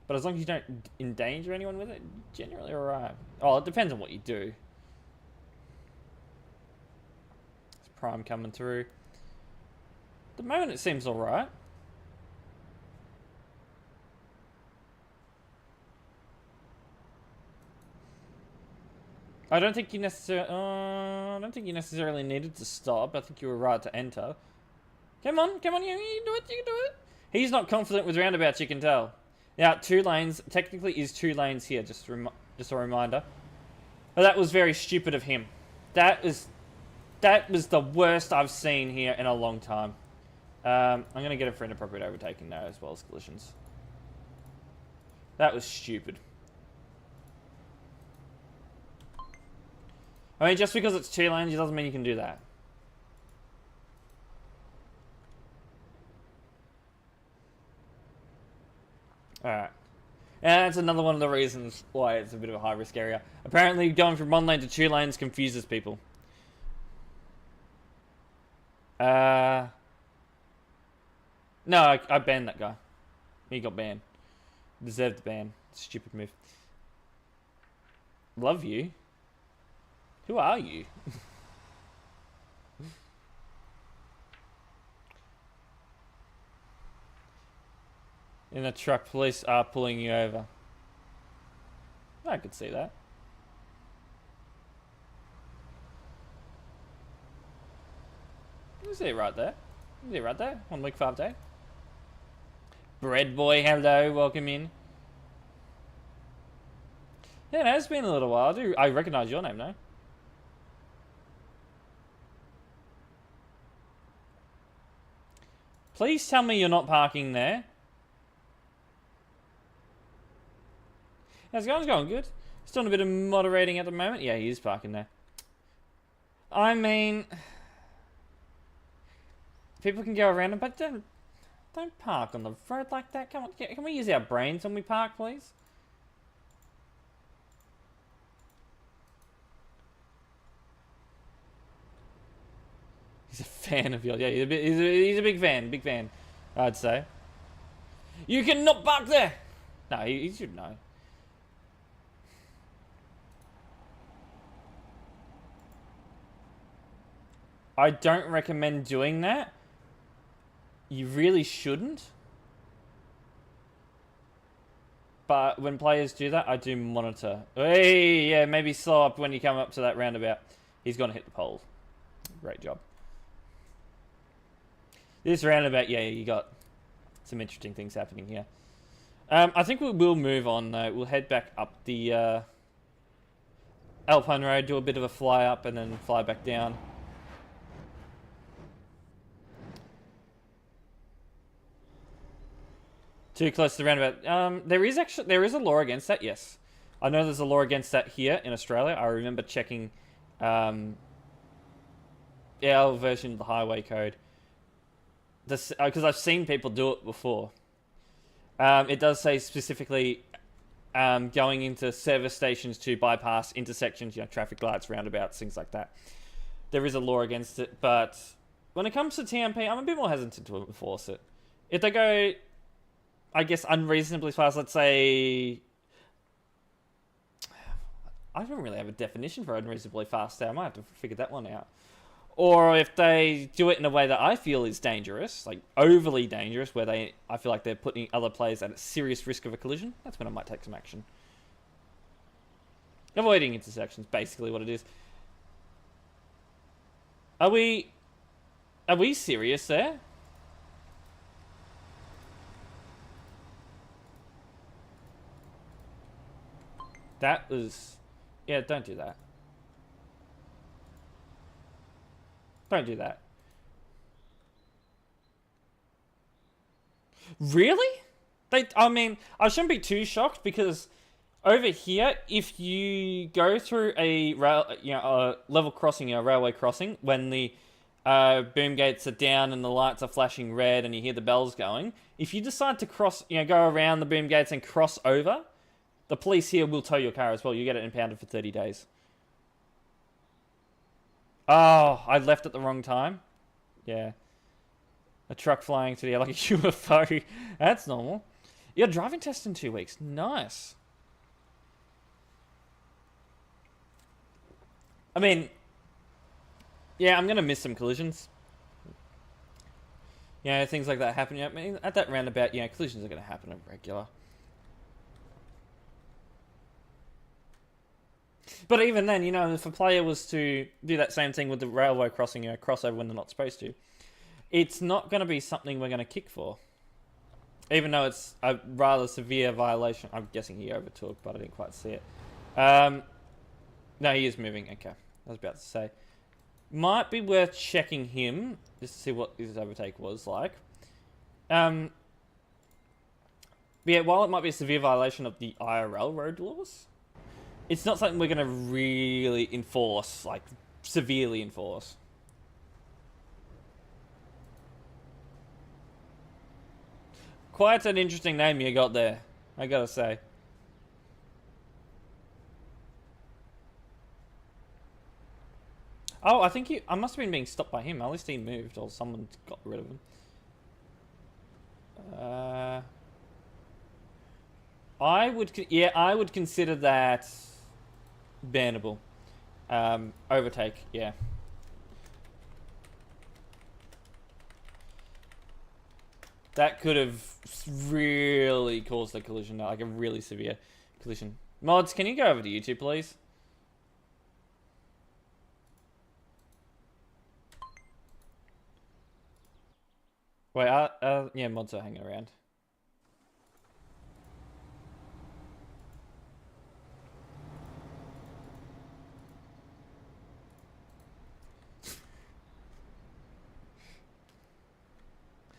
But as long as you don't endanger anyone with it, generally alright. Oh, it depends on what you do. It's prime coming through. At the moment it seems alright. I don't think you necessarily needed to stop. I think you were right to enter. Come on, you can do it. He's not confident with roundabouts, you can tell. Now, 2 lanes, technically is 2 lanes here, just a reminder. But that was very stupid of him. That was the worst I've seen here in a long time. I'm going to get him for inappropriate overtaking now, as well as collisions. That was stupid. I mean, just because it's 2 lanes, it doesn't mean you can do that. Alright. And that's another one of the reasons why it's a bit of a high risk area. Apparently, going from one lane to 2 lanes confuses people. No, I banned that guy. He got banned. Deserved the ban. Stupid move. Love you. Who are you? In a truck, police are pulling you over. I could see that. Is it right there? Is it right there? 1 week 5 day. Bread boy, hello, welcome in. Yeah, it has been a little while. I recognise your name now. Please tell me you're not parking there. How's it going? It's going good. Still doing a bit of moderating at the moment. Yeah, he is parking there. I mean, people can go around, but don't park on the road like that. Come on, can we use our brains when we park, please? He's a fan of yours. Yeah, he's a big fan, I'd say. You cannot park there! No, he should know. I don't recommend doing that. You really shouldn't. But when players do that, I do monitor. Hey, yeah, maybe slow up when you come up to that roundabout. He's going to hit the pole. Great job. This roundabout, yeah, you got some interesting things happening here. I think we'll move on, though. We'll head back up the Alpine Road, do a bit of a fly up, and then fly back down. Too close to the roundabout. There is a law against that. Yes, I know there's a law against that here in Australia. I remember checking our version of the highway code. Because I've seen people do it before. It does say specifically going into service stations to bypass intersections, traffic lights, roundabouts, things like that. There is a law against it, but when it comes to TMP, I'm a bit more hesitant to enforce it. If they go, I guess, unreasonably fast, let's say... I don't really have a definition for unreasonably fast there. I might have to figure that one out. Or if they do it in a way that I feel is dangerous, like overly dangerous, where I feel like they're putting other players at a serious risk of a collision, that's when I might take some action. Avoiding intersections, basically what it is. Are we serious there? That was... Yeah, don't do that. Don't do that. Really? I mean, I shouldn't be too shocked because over here, if you go through a level crossing, a railway crossing, when the boom gates are down and the lights are flashing red and you hear the bells going, if you decide to cross, go around the boom gates and cross over, the police here will tow your car as well. You get it impounded for 30 days. Oh, I left at the wrong time. Yeah. A truck flying through the air like a UFO. That's normal. Your driving test in 2 weeks. Nice. I mean, yeah, I'm going to miss some collisions. Things like that happen. I mean, at that roundabout, collisions are going to happen on regular. But even then, if a player was to do that same thing with the railway crossing, crossover when they're not supposed to, it's not going to be something we're going to kick for. Even though it's a rather severe violation. I'm guessing he overtook, but I didn't quite see it. No, he is moving. Okay, I was about to say. Might be worth checking him, just to see what his overtake was like. But yeah, while it might be a severe violation of the IRL road laws, it's not something we're going to really enforce, like, severely enforce. Quite an interesting name you got there, I gotta say. Oh, I think I must have been being stopped by him. At least he moved, or someone got rid of him. I would consider that bannable. Overtake, yeah. That could have really caused a collision, like a really severe collision. Mods, can you go over to YouTube, please? Wait, yeah, mods are hanging around.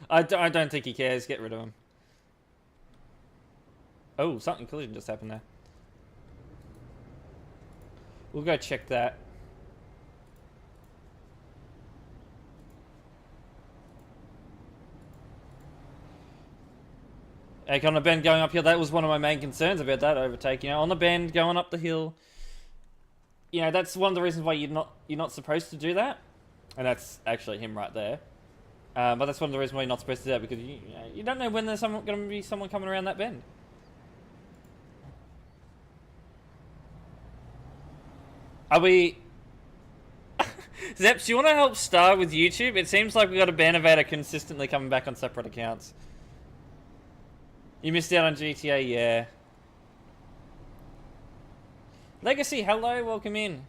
I don't think he cares. Get rid of him. Oh, something collision just happened there. We'll go check that. Like on the bend going uphill, that was one of my main concerns about that overtake. You know, on the bend going up the hill, you know, that's one of the reasons why you're not supposed to do that. And that's actually him right there. But that's one of the reasons why you're not supposed to do that, because you don't know when there's going to be someone coming around that bend. Are we... Zeps, do you want to help Star with YouTube? It seems like we got a Bannervator consistently coming back on separate accounts. You missed out on GTA, yeah. Legacy, hello, welcome in.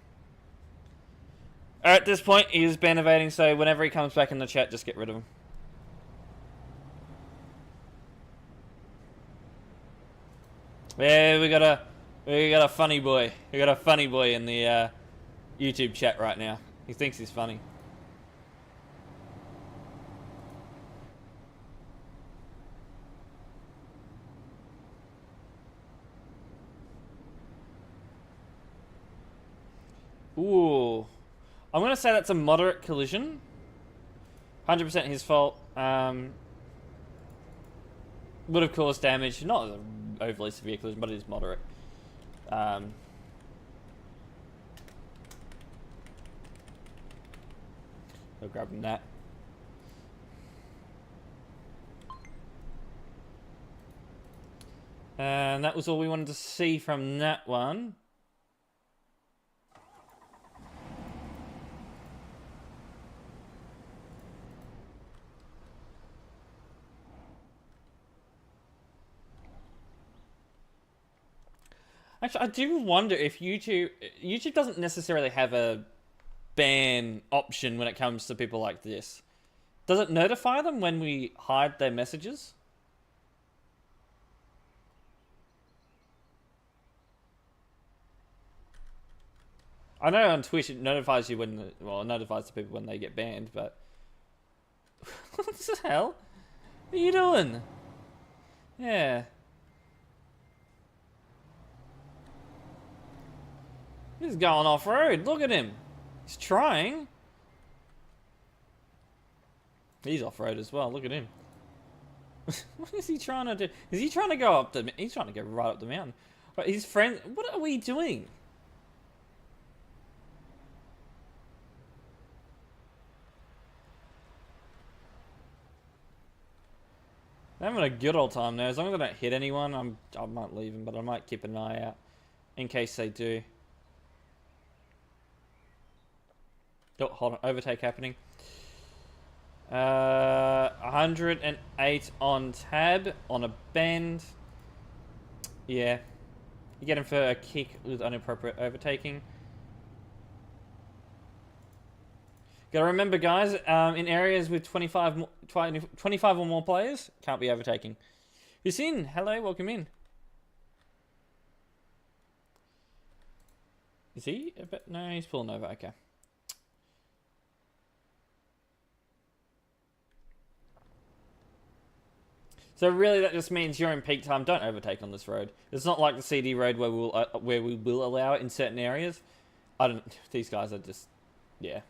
At this point, he is Bannervating, so whenever he comes back in the chat, just get rid of him. Yeah, we got a funny boy. We got a funny boy in the YouTube chat right now. He thinks he's funny. Ooh. I'm going to say that's a moderate collision. 100% his fault. Would have caused damage. Not an overly severe collision, but it is moderate. I'll grab him that. And that was all we wanted to see from that one. Actually, I do wonder if YouTube doesn't necessarily have a ban option when it comes to people like this. Does it notify them when we hide their messages? I know on Twitch it notifies you when, well, it notifies the people when they get banned, but... What the hell? What are you doing? Yeah. He's going off-road. Look at him. He's trying. He's off-road as well. Look at him. What is he trying to do? Is he trying to go up the... He's trying to go right up the mountain. But his friend... What are we doing? They're having a good old time now. As long as I don't hit anyone, I might leave him, but I might keep an eye out in case they do. Oh, hold on. Overtake happening. 108 on tab on a bend. Yeah. You get him for a kick with inappropriate overtaking. Gotta remember, guys, in areas with 25 or more players, can't be overtaking. Hussein, hello, welcome in. Is he? No, he's pulling over, okay. So really, that just means you're in peak time. Don't overtake on this road. It's not like the CD road where we will allow it in certain areas. I don't. These guys are just, yeah.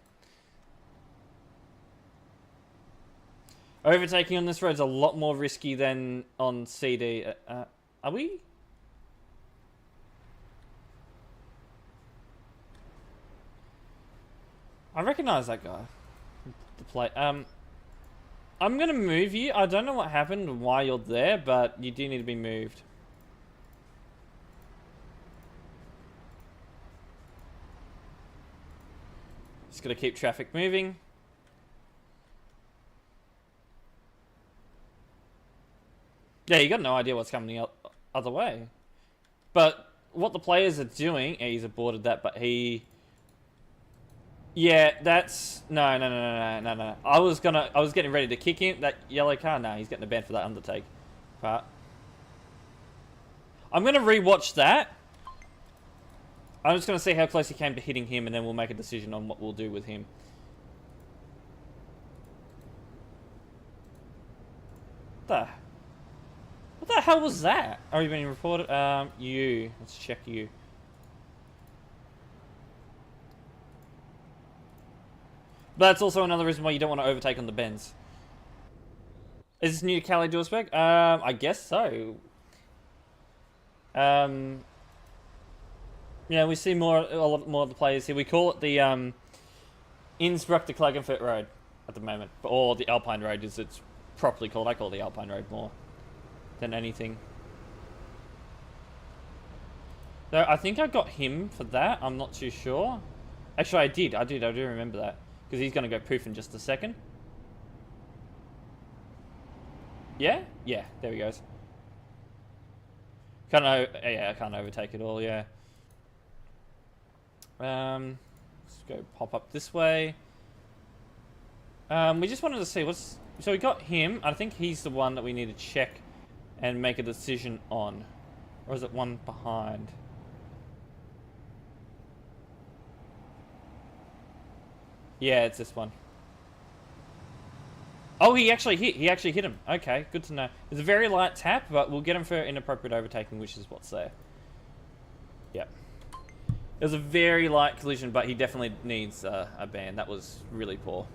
Overtaking on this road is a lot more risky than on CD. Are we? I recognise that guy. The play. I'm gonna move you. I don't know what happened and why you're there, but you do need to be moved. Just gotta keep traffic moving. Yeah, you got no idea what's coming the other way. But what the players are doing, he's aborted that, but he... Yeah, that's... No. I was getting ready to kick him. That yellow car, no, he's getting a ban for that undertake part. I'm gonna rewatch that. I'm just gonna see how close he came to hitting him, and then we'll make a decision on what we'll do with him. What the hell was that? Are you being reported? You. Let's check you. But that's also another reason why you don't want to overtake on the bends. Is this new to Cali dual spec? I guess so. Yeah, we see a lot more of the players here. We call it the Innsbruck to Klagenfurt Road at the moment, or the Alpine Road as it's properly called. I call it the Alpine Road more than anything. So I think I got him for that. I'm not too sure. Actually, I do remember that because he's going to go poof in just a second. Yeah, there he goes. I can't overtake it all. Yeah. Let's go pop up this way. We just wanted to see so we got him. I think he's the one that we need to check and make a decision on, or is it one behind? Yeah, it's this one. Oh, he actually hit him. Okay, good to know. It's a very light tap, but we'll get him for inappropriate overtaking, which is what's there. Yep. It was a very light collision, but he definitely needs a ban. That was really poor.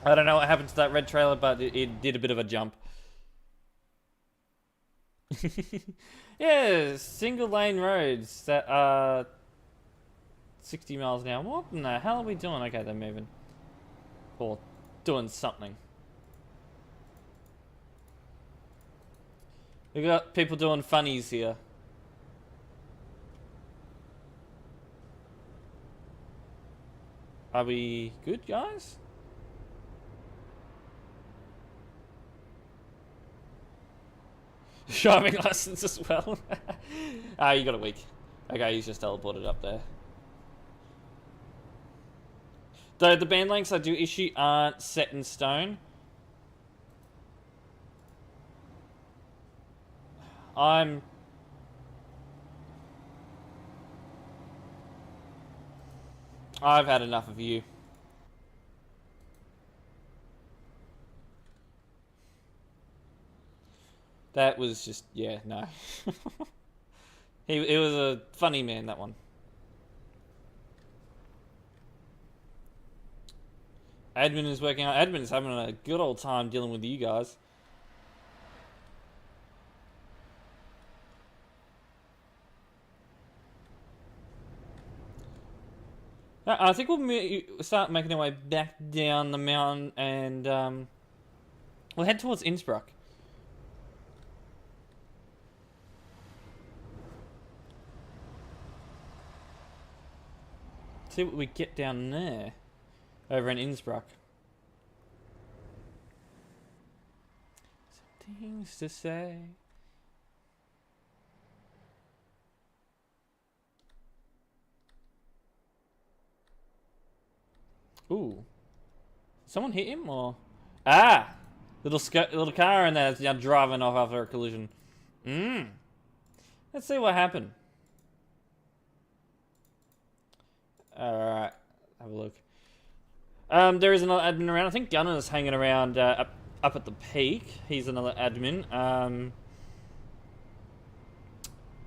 I don't know what happened to that red trailer, but it did a bit of a jump. Yeah, single lane roads that are 60 miles an hour. What in the hell are we doing? Okay, they're moving. Or doing something. We got people doing funnies here. Are we good, guys? Driving license as well. You got a week. Okay, he's just teleported up there. Though the ban lengths I do issue aren't set in stone. I've had enough of you. That was just, yeah, no. It was a funny man, that one. Admin is working out. Admin is having a good old time dealing with you guys. I think we'll start making our way back down the mountain and we'll head towards Innsbruck. See what we get down there. Over in Innsbruck. Some things to say. Ooh. Someone hit him or? Ah! Little car in there that's driving off after a collision. Let's see what happened. Alright. Have a look. There is another admin around. I think Gunner's hanging around up at the peak. He's another admin.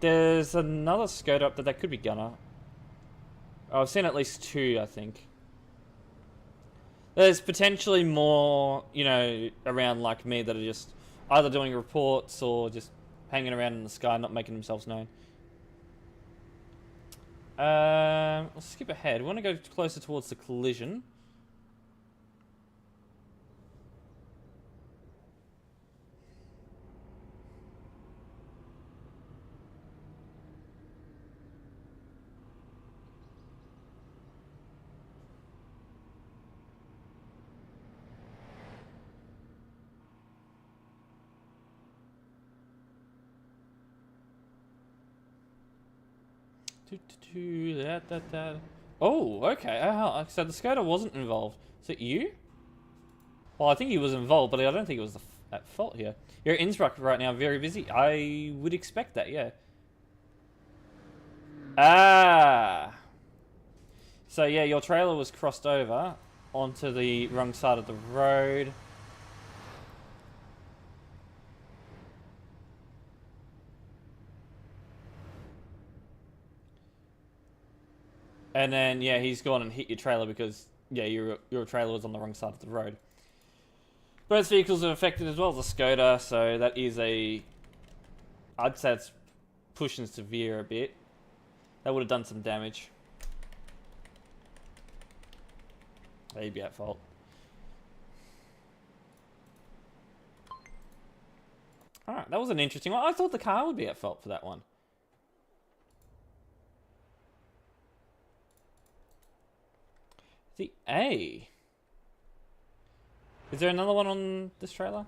There's another Skoda up there. That could be Gunner. Oh, I've seen at least two, I think. There's potentially more, you know, around like me that are just either doing reports or just hanging around in the sky, not making themselves known. Let's skip ahead. We want to go closer towards the collision. Oh, okay. So the Skoda wasn't involved. Is it you? Well, I think he was involved, but I don't think it was at fault here. You're at Innsbruck right now, very busy. I would expect that, yeah. Ah. So yeah, your trailer was crossed over onto the wrong side of the road. And then, yeah, he's gone and hit your trailer because, yeah, your trailer was on the wrong side of the road. Both vehicles are affected as well as the Skoda, so that is I'd say it's pushing severe a bit. That would have done some damage. They'd be at fault. Alright, that was an interesting one. I thought the car would be at fault for that one. The A. Is there another one on this trailer?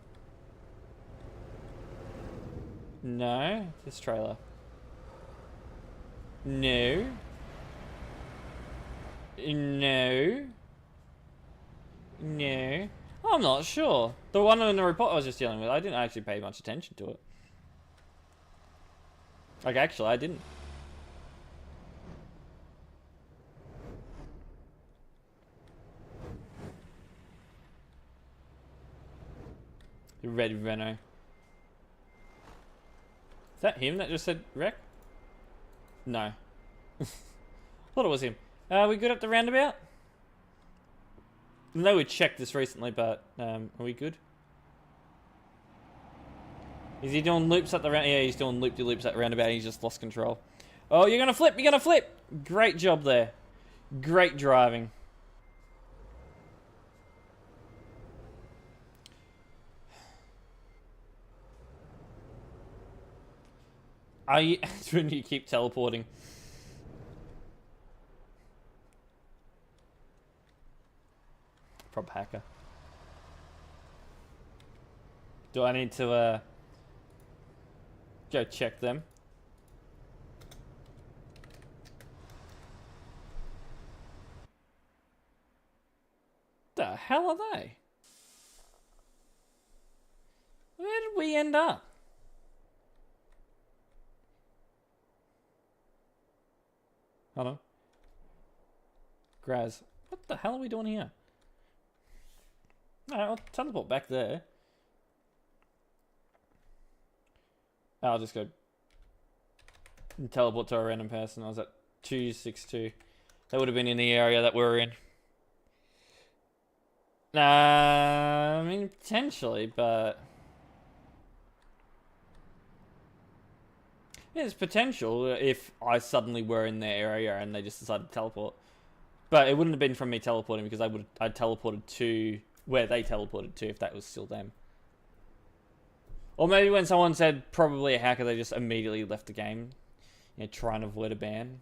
No. This trailer. No. No. No. I'm not sure. The one in the report I was just dealing with, I didn't actually pay much attention to it. Like, actually, I didn't. The red Renault. Is that him that just said wreck? No. Thought it was him. We good at the roundabout? I know we checked this recently, but are we good? Is he doing loops at the round? Yeah, he's doing loop-de-loops at the roundabout. He's just lost control. Oh, you're gonna flip! You're gonna flip! Great job there. Great driving. It's when you keep teleporting. Prob hacker. Do I need to go check them? The hell are they? Where did we end up? Hold on. Graz. What the hell are we doing here? Alright, I'll teleport back there. I'll just go and teleport to a random person. I was at 262. That would have been in the area that we're in. I mean, potentially, but... There's potential if I suddenly were in their area and they just decided to teleport. But it wouldn't have been from me teleporting because I'd teleported to where they teleported to if that was still them. Or maybe when someone said probably a hacker, they just immediately left the game. You know, trying to avoid a ban.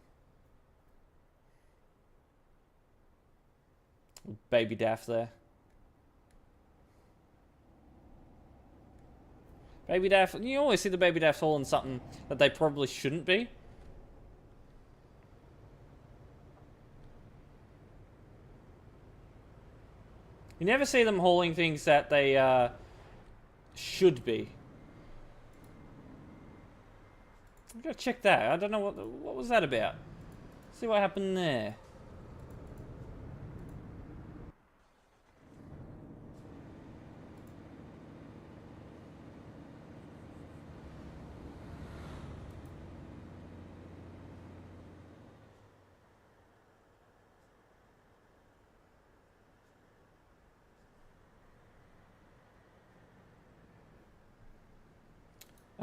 Baby Daff there. Baby Daff, you always see the Baby Daffs all in something that they probably shouldn't be. You never see them hauling things that they should be. I gotta check that. I don't know what was that about. See what happened there.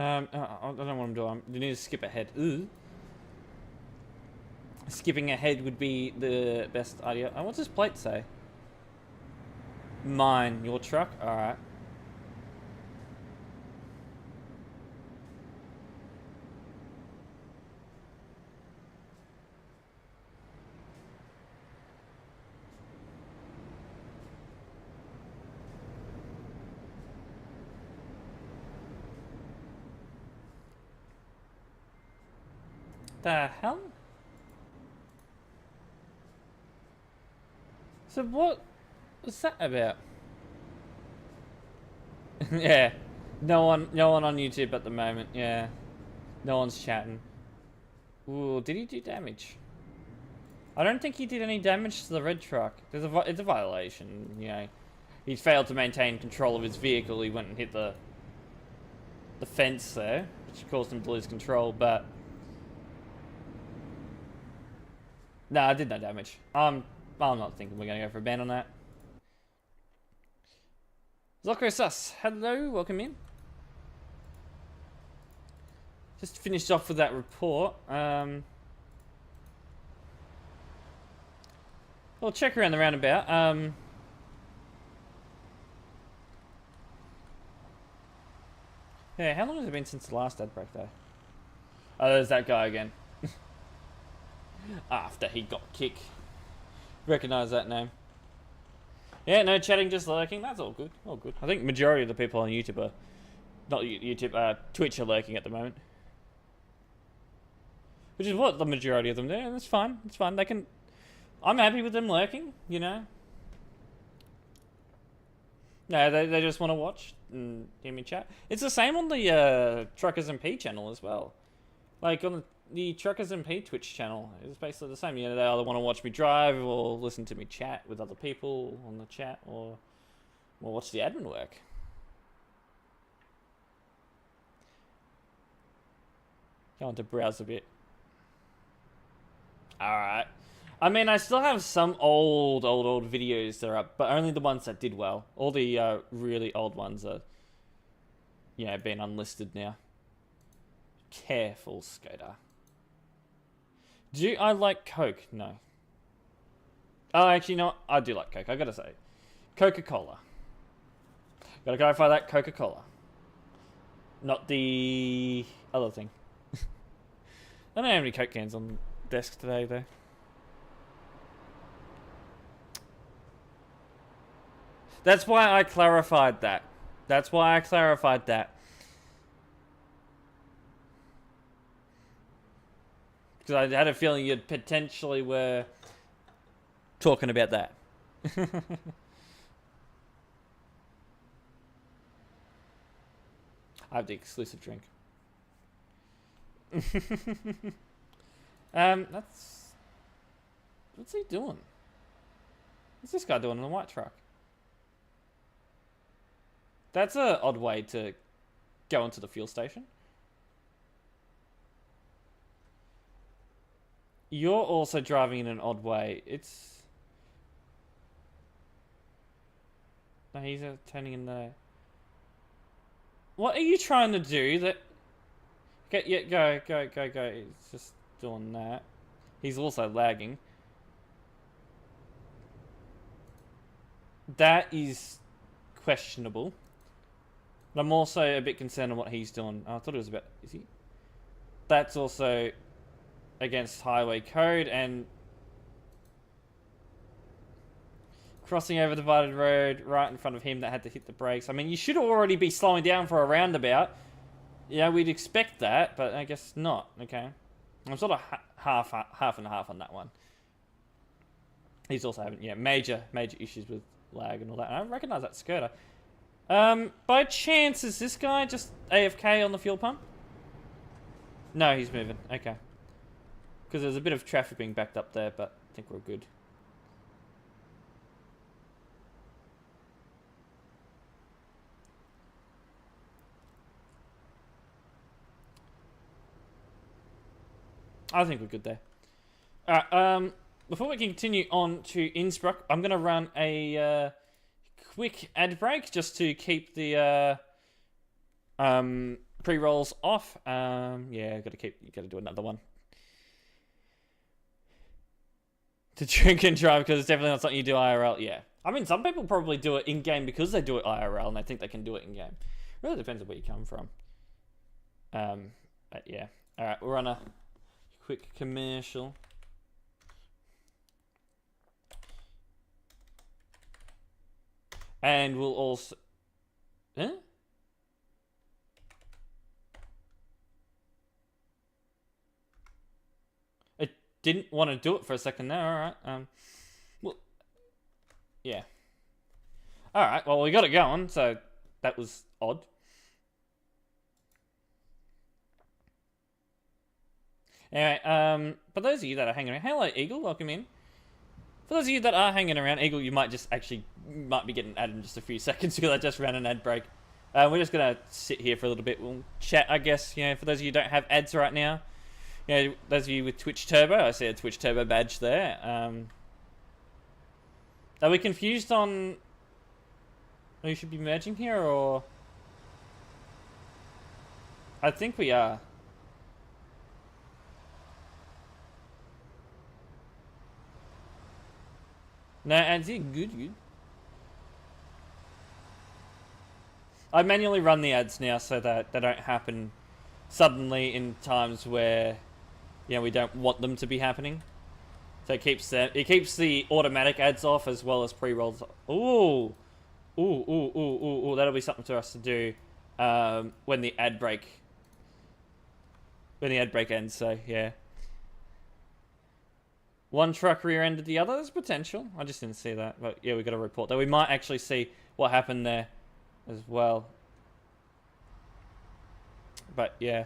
I don't know what I'm doing. You need to skip ahead. Ooh. skipping ahead would be the best idea. Oh, what's this plate say? Mine. Your truck? Alright. The hell? So what was that about? Yeah. No one on YouTube at the moment, yeah. No one's chatting. Ooh, did he do damage? I don't think he did any damage to the red truck. It's a violation, you know. He failed to maintain control of his vehicle. He went and hit the fence there, which caused him to lose control, but... Nah, I did no damage. I'm not thinking we're going to go for a ban on that. Zocro Sus, hello, welcome in. Just finished off with that report. We'll check around the roundabout. Yeah, how long has it been since the last ad break though? Oh, there's that guy again. After he got kicked. Recognise that name. Yeah, no chatting, just lurking. That's all good. All good. I think majority of the people on YouTube are... Not YouTube, Twitch are lurking at the moment. Which is what the majority of them do. Yeah, that's fine. It's fine. They can... I'm happy with them lurking, you know. No, they just want to watch and hear me chat. It's the same on the TruckersMP channel as well. Like on the TruckersMP Twitch channel, it's basically the same. You know, they either want to watch me drive or listen to me chat with other people on the chat or watch the admin work. Going to browse a bit. Alright. I mean, I still have some old videos that are up, but only the ones that did well. All the really old ones are, you know, being unlisted now. Careful, Skater. Do I like Coke? No. Oh, actually, no, I do like Coke, I gotta say. Coca-Cola. Gotta clarify that, Coca-Cola. Not the other thing. I don't have any Coke cans on the desk today, though. That's why I clarified that. That's why I clarified that. Because I had a feeling you potentially were talking about that. I have the exclusive drink. That's... What's he doing? What's this guy doing in the white truck? That's an odd way to go into the fuel station. You're also driving in an odd way. It's... No, he's turning in there. What are you trying to do? That... Yeah, go. He's just doing that. He's also lagging. That is questionable. But I'm also a bit concerned on what he's doing. Oh, I thought it was about... Is he? That's also against highway code and crossing over the divided road right in front of him that had to hit the brakes. I mean, you should already be slowing down for a roundabout. Yeah, we'd expect that, but I guess not. Okay. I'm sort of half and half on that one. He's also having, yeah, major issues with lag and all that. And I recognise that Skirter. By chance, is this guy just AFK on the fuel pump? No, he's moving. Okay. Because there's a bit of traffic being backed up there, but I think we're good. I think we're good there. Alright, before we continue on to Innsbruck, I'm going to run a quick ad break just to keep the pre-rolls off. Yeah, you got to do another one. to drink and drive because it's definitely not something you do IRL. Yeah. I mean, some people probably do it in-game because they do it IRL and they think they can do it in-game. Really depends on where you come from. But yeah. Alright, we'll run a quick commercial. And we'll also... Huh? It didn't want to do it for a second there, alright. Well, yeah. Alright, well, we got it going, so that was odd. Anyway, for those of you that are hanging around, hello, Eagle, welcome in. For those of you that are hanging around, Eagle, you might just actually be getting an ad in just a few seconds because I just ran an ad break. We're just gonna sit here for a little bit. We'll chat, I guess. You know, for those of you who don't have ads right now, you know, those of you with Twitch Turbo, I see a Twitch Turbo badge there. Are we confused on who should be merging here, or? I think we are. No ads here? Good. I manually run the ads now so that they don't happen suddenly in times where, you know, we don't want them to be happening. So it keeps the automatic ads off as well as pre-rolls. Ooh, that'll be something for us to do when the ad break ends. So yeah. One truck rear-ended the other. There's potential. I just didn't see that. But yeah, we got a report. Though we might actually see what happened there as well. But yeah.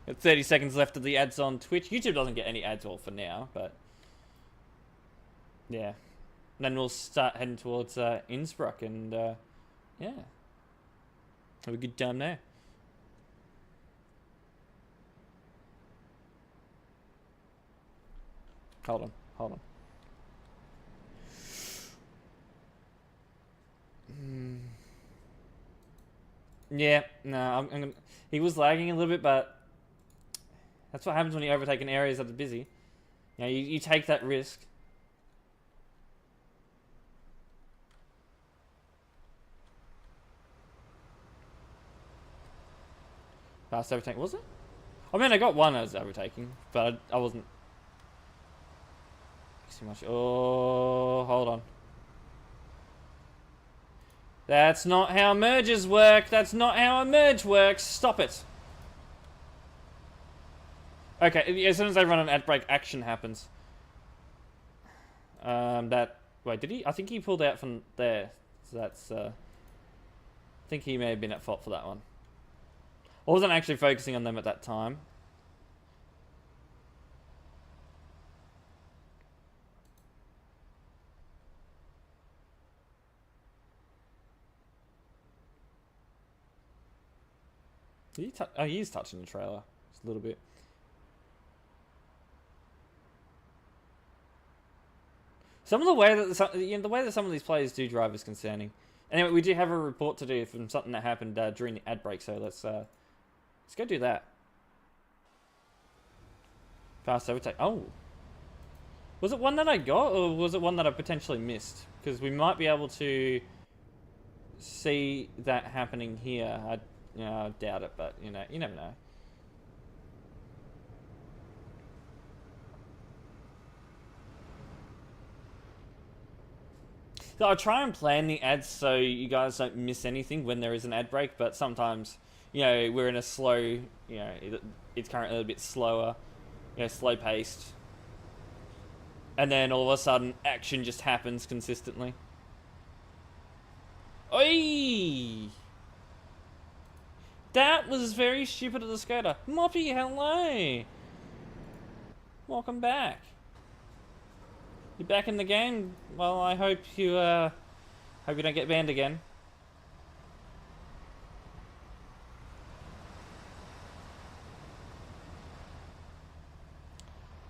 Got 30 seconds left of the ads on Twitch. YouTube doesn't get any ads all for now, but yeah. And then we'll start heading towards Innsbruck and yeah. Have a good time there. Hold on. Yeah, no, I'm gonna... He was lagging a little bit, but that's what happens when you overtake in areas that are busy. You know, you take that risk. Fast overtake, was it? I mean, I got one as overtaking, but I wasn't... Too much. Oh, hold on. That's not how merges work. That's not how a merge works. Stop it. Okay, as soon as I run an ad break, action happens. Wait, did he? I think he pulled out from there. So that's, I think he may have been at fault for that one. I wasn't actually focusing on them at that time. Did he oh, he is touching the trailer just a little bit. Some of the way that some of these players do drive is concerning. Anyway, we do have a report to do from something that happened during the ad break, so let's go do that. Fast overtake. Oh, was it one that I got, or was it one that I potentially missed? Because we might be able to see that happening here. I doubt it, but you know, you never know. So I try and plan the ads so you guys don't miss anything when there is an ad break, but sometimes, you know, we're in a slow, you know, it's currently a bit slower, you know, slow paced. And then all of a sudden, action just happens consistently. Oi! That was very stupid of the skater. Moppy, hello! Welcome back. You're back in the game? Well, I hope you don't get banned again.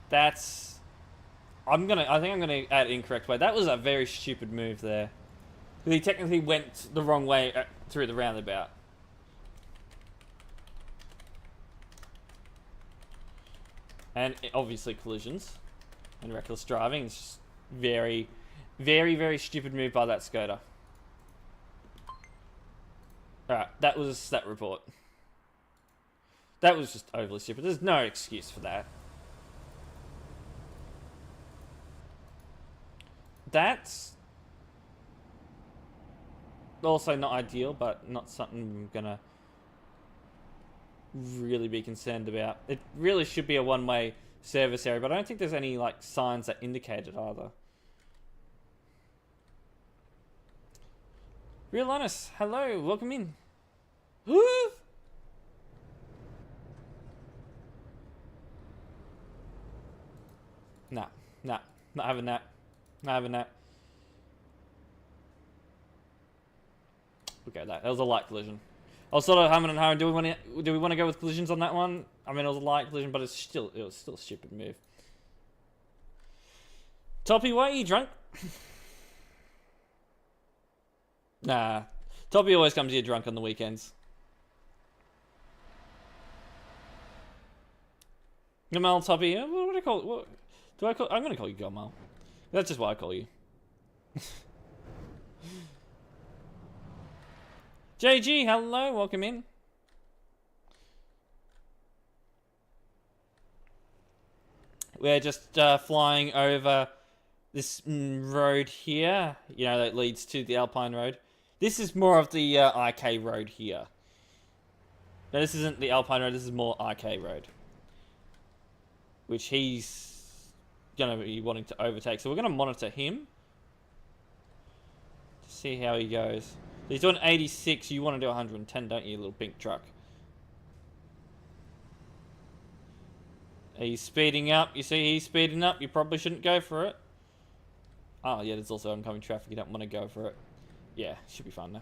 That's... I think I'm gonna add incorrect way. That was a very stupid move there. He technically went the wrong way through the roundabout. And obviously collisions. and reckless driving. It's just very, very, very stupid move by that Skoda. Alright, that was that report. That was just overly stupid. There's no excuse for that. That's also not ideal, but not something I'm gonna really be concerned about. It really should be a one-way service area, but I don't think there's any like signs that indicate it either. Real honest, hello, welcome in. Nah, not having that. Not having that. Okay, that was a light collision. I was sort of humming and hawing. Do we want to go with collisions on that one? I mean, it was a light collision, but it was still a stupid move. Toppy, why are you drunk? Nah, Toppy always comes here drunk on the weekends. Gamal, Toppy, what do I call it? What do I call? I'm gonna call you Gamal. That's just what I call you. JG, hello, welcome in. We're just flying over this road here, you know, that leads to the Alpine Road. This is more of the IK Road here. No, this isn't the Alpine Road, this is more IK Road. Which he's going to be wanting to overtake. So we're going to monitor him. To see how he goes. He's doing 86, you want to do 110, don't you, little pink truck? He's speeding up. You see he's speeding up. You probably shouldn't go for it. Oh, yeah, there's also oncoming traffic. You don't want to go for it. Yeah, should be fine, though.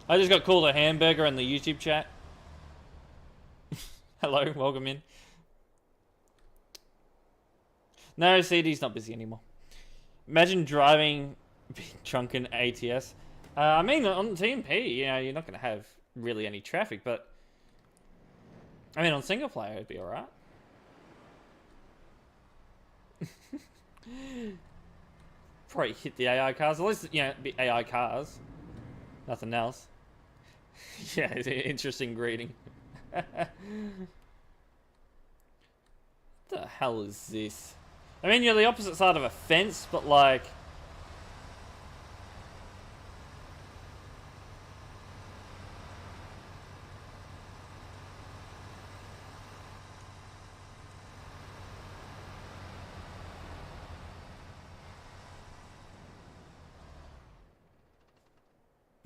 I just got called a hamburger in the YouTube chat. Hello, welcome in. No, CD's not busy anymore. Imagine driving drunken ATS. I mean, on TMP, you know, you're not going to have really any traffic, but... I mean, on single player, it'd be alright. Probably hit the AI cars. At least, you know, be AI cars. Nothing else. Yeah, it's an interesting greeting. What the hell is this? I mean, you're the opposite side of a fence, but like...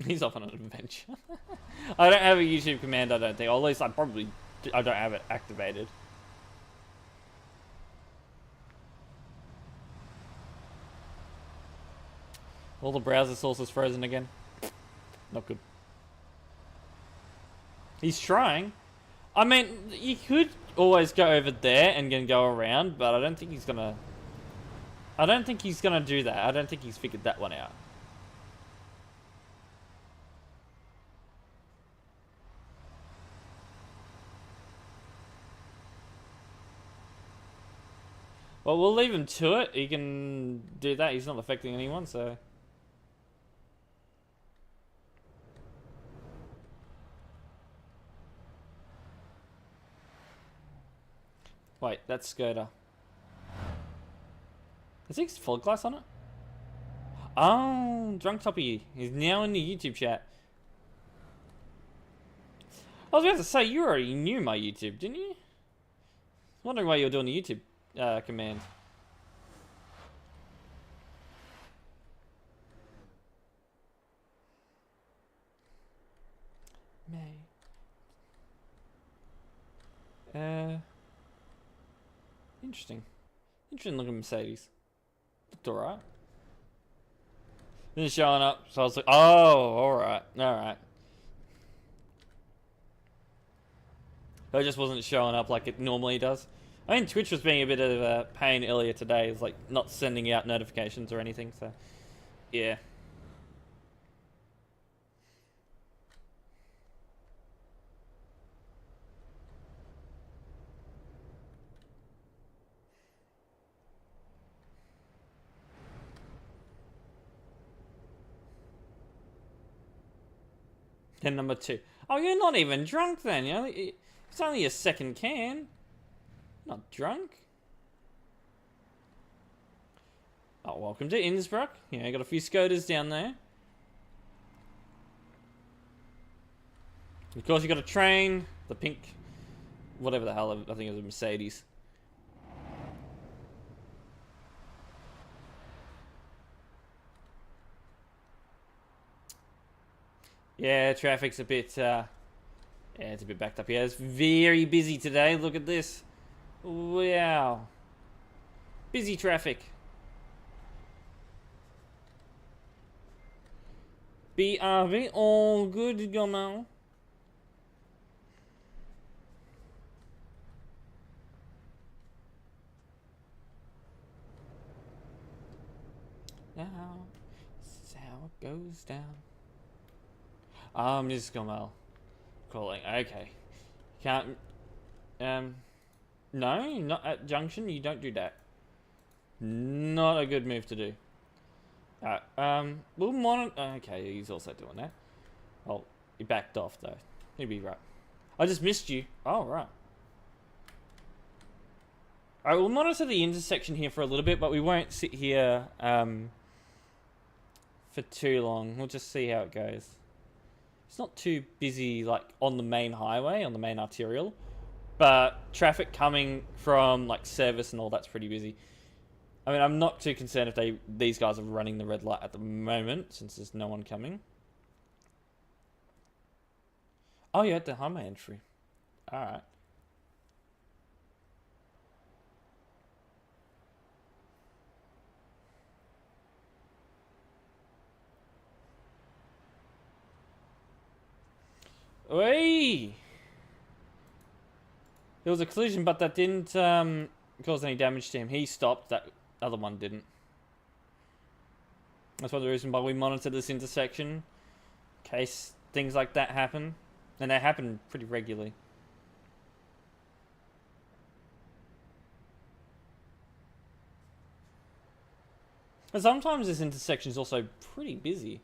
He's off on an adventure. I don't have a YouTube command, I don't think. Or at least I don't have it activated. All the browser sources frozen again. Not good. He's trying. I mean, you could always go over there and then go around, but I don't think he's gonna... I don't think he's gonna do that. I don't think he's figured that one out. Well, we'll leave him to it. He can do that. He's not affecting anyone, so... Wait, that's Skoda. Has he fog glass on it? Oh, Drunk Toppy. He's now in the YouTube chat. I was about to say, you already knew my YouTube, didn't you? I was wondering why you were doing the YouTube command. Interesting. Interesting looking Mercedes. Looked alright. Then showing up, so I was like, oh, alright, alright. It just wasn't showing up like it normally does. I mean, Twitch was being a bit of a pain earlier today. It's like not sending out notifications or anything, so yeah. Then number 2. Oh, you're not even drunk then. It's only your second can. Not drunk. Oh, welcome to Innsbruck. Yeah, got a few Skodas down there. Of course, you got a train. The pink, whatever the hell, I think it was a Mercedes. Yeah, traffic's a bit, yeah, it's a bit backed up here. It's very busy today. Look at this. Wow. Busy traffic. BRV, all good, gamin. Now, this is how it goes down. Miss Gomel calling. Okay. Can't. No, not at junction. You don't do that. Not a good move to do. We'll monitor. Okay, he's also doing that. Oh, he backed off though. He'd be right. I just missed you. Oh, right. Alright, we'll monitor the intersection here for a little bit, but we won't sit here for too long. We'll just see how it goes. It's not too busy, like, on the main highway, on the main arterial. But traffic coming from, like, service and all that's pretty busy. I mean, I'm not too concerned if these guys are running the red light at the moment, since there's no one coming. Oh, you're at the highway entry. Alright. Oi! There was a collision, but that didn't cause any damage to him. He stopped, that other one didn't. That's one of the reasons why we monitor this intersection. In case things like that happen. And they happen pretty regularly. And sometimes this intersection is also pretty busy.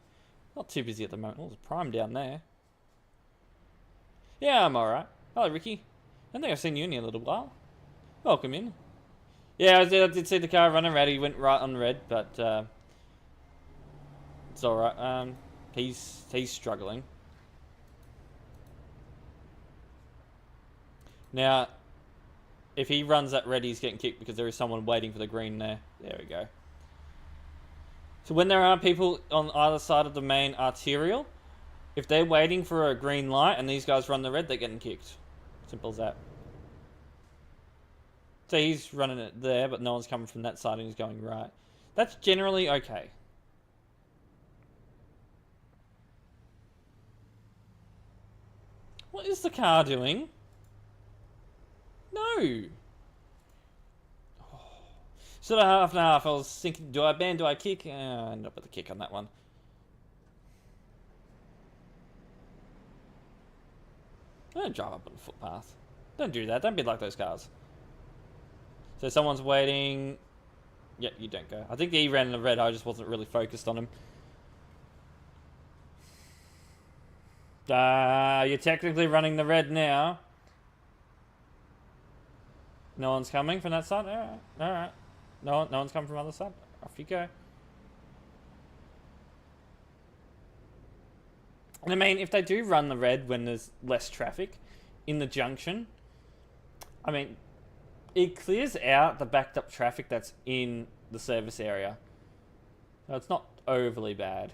Not too busy at the moment. Oh, there's a prime down there. Yeah, I'm alright. Hello, Ricky. I don't think I've seen you in a little while. Welcome in. Yeah, I did see the car running red. He went right on red, but it's alright. He's struggling. Now, if he runs that red, he's getting kicked because there is someone waiting for the green there. There we go. So when there are people on either side of the main arterial, if they're waiting for a green light and these guys run the red, they're getting kicked. Simple as that. So he's running it there, but no one's coming from that side and he's going right. That's generally okay. What is the car doing? No. Sort of half and half. I was thinking, do I ban, do I kick? I ended up with a kick on that one. Don't drive up on the footpath. Don't do that. Don't be like those cars. So someone's waiting. Yep, you don't go. I think he ran in the red. I just wasn't really focused on him. You're technically running the red now. No one's coming from that side? Alright. Alright. No one's coming from the other side? Off you go. And I mean, if they do run the red when there's less traffic in the junction, I mean, it clears out the backed up traffic that's in the service area. So it's not overly bad.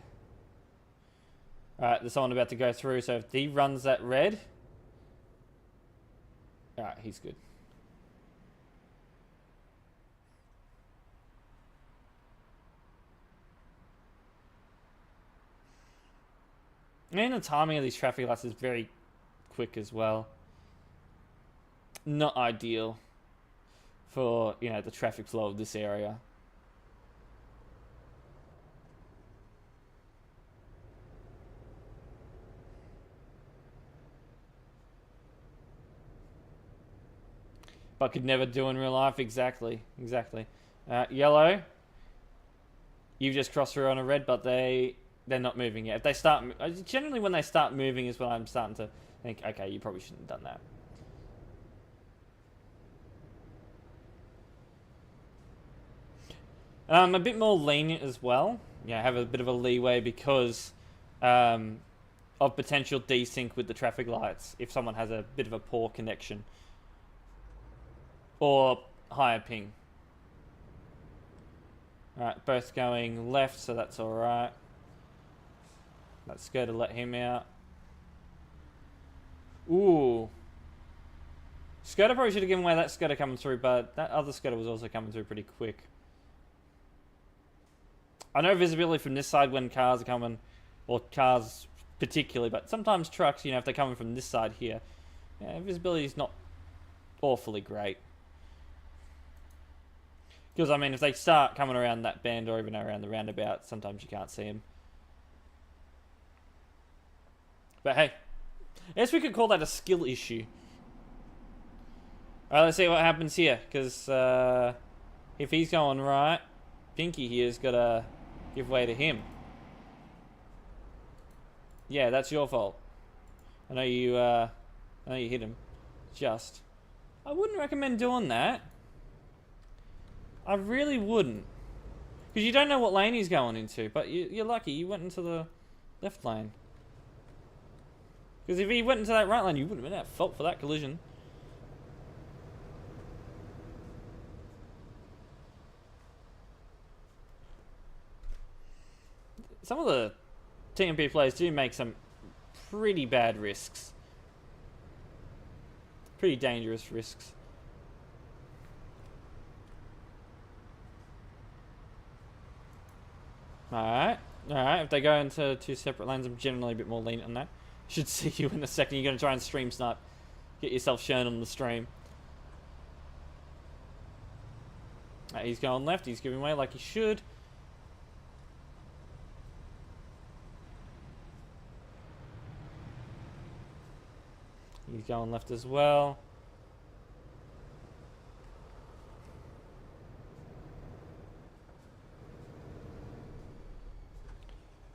Alright, there's someone about to go through, so if he runs that red... Alright, he's good. And the timing of these traffic lights is very quick as well. Not ideal for, you know, the traffic flow of this area. But could never do in real life. Exactly. Exactly. Yellow. You've just crossed through on a red, but they they're not moving yet. If they start, generally when they start moving is when I'm starting to think, okay, you probably shouldn't have done that. I'm a bit more lenient as well. Yeah, have a bit of a leeway because of potential desync with the traffic lights if someone has a bit of a poor connection or higher ping. Alright, both going left, so that's alright. Let's go to let him out. Ooh. Scooter probably should have given away that Scooter coming through, but that other Scooter was also coming through pretty quick. I know visibility from this side when cars are coming, or cars particularly, but sometimes trucks, you know, if they're coming from this side here, yeah, visibility is not awfully great. Because, I mean, if they start coming around that bend or even around the roundabout, sometimes you can't see them. But hey, I guess we could call that a skill issue. Alright, let's see what happens here. Because if he's going right, Pinky here's got to give way to him. Yeah, that's your fault. I know you hit him. Just. I wouldn't recommend doing that. I really wouldn't. Because you don't know what lane he's going into. But you're lucky. You went into the left lane. Because if he went into that right lane, you wouldn't have been at fault for that collision. Some of the TMP players do make some pretty bad risks. Pretty dangerous risks. Alright. Alright, if they go into two separate lanes, I'm generally a bit more lenient on that. Should see you in a second. You're going to try and stream snipe. Get yourself shown on the stream. He's going left. He's giving way like he should. He's going left as well.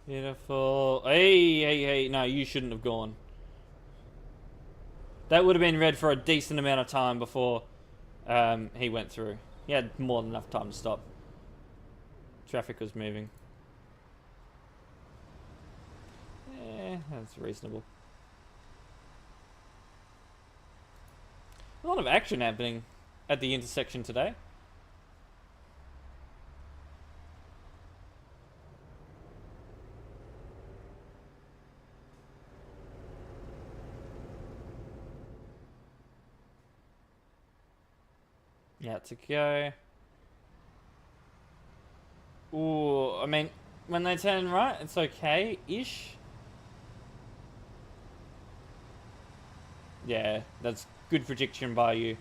Beautiful. Hey. No, you shouldn't have gone. That would have been red for a decent amount of time before he went through. He had more than enough time to stop. Traffic was moving. Yeah, that's reasonable. A lot of action happening at the intersection today. Yeah, it's a go. Ooh, I mean, when they turn right, it's okay-ish. Yeah, that's good prediction by you.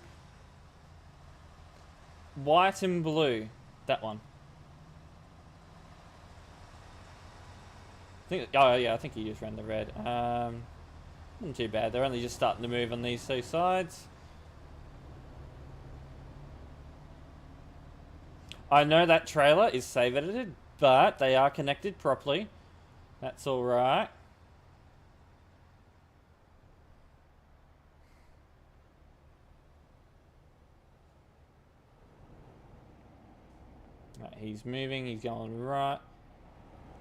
White and blue, that one. I think he just ran the red. Not too bad. They're only just starting to move on these two sides. I know that trailer is save edited, but they are connected properly. That's alright. Right, he's moving, he's going right.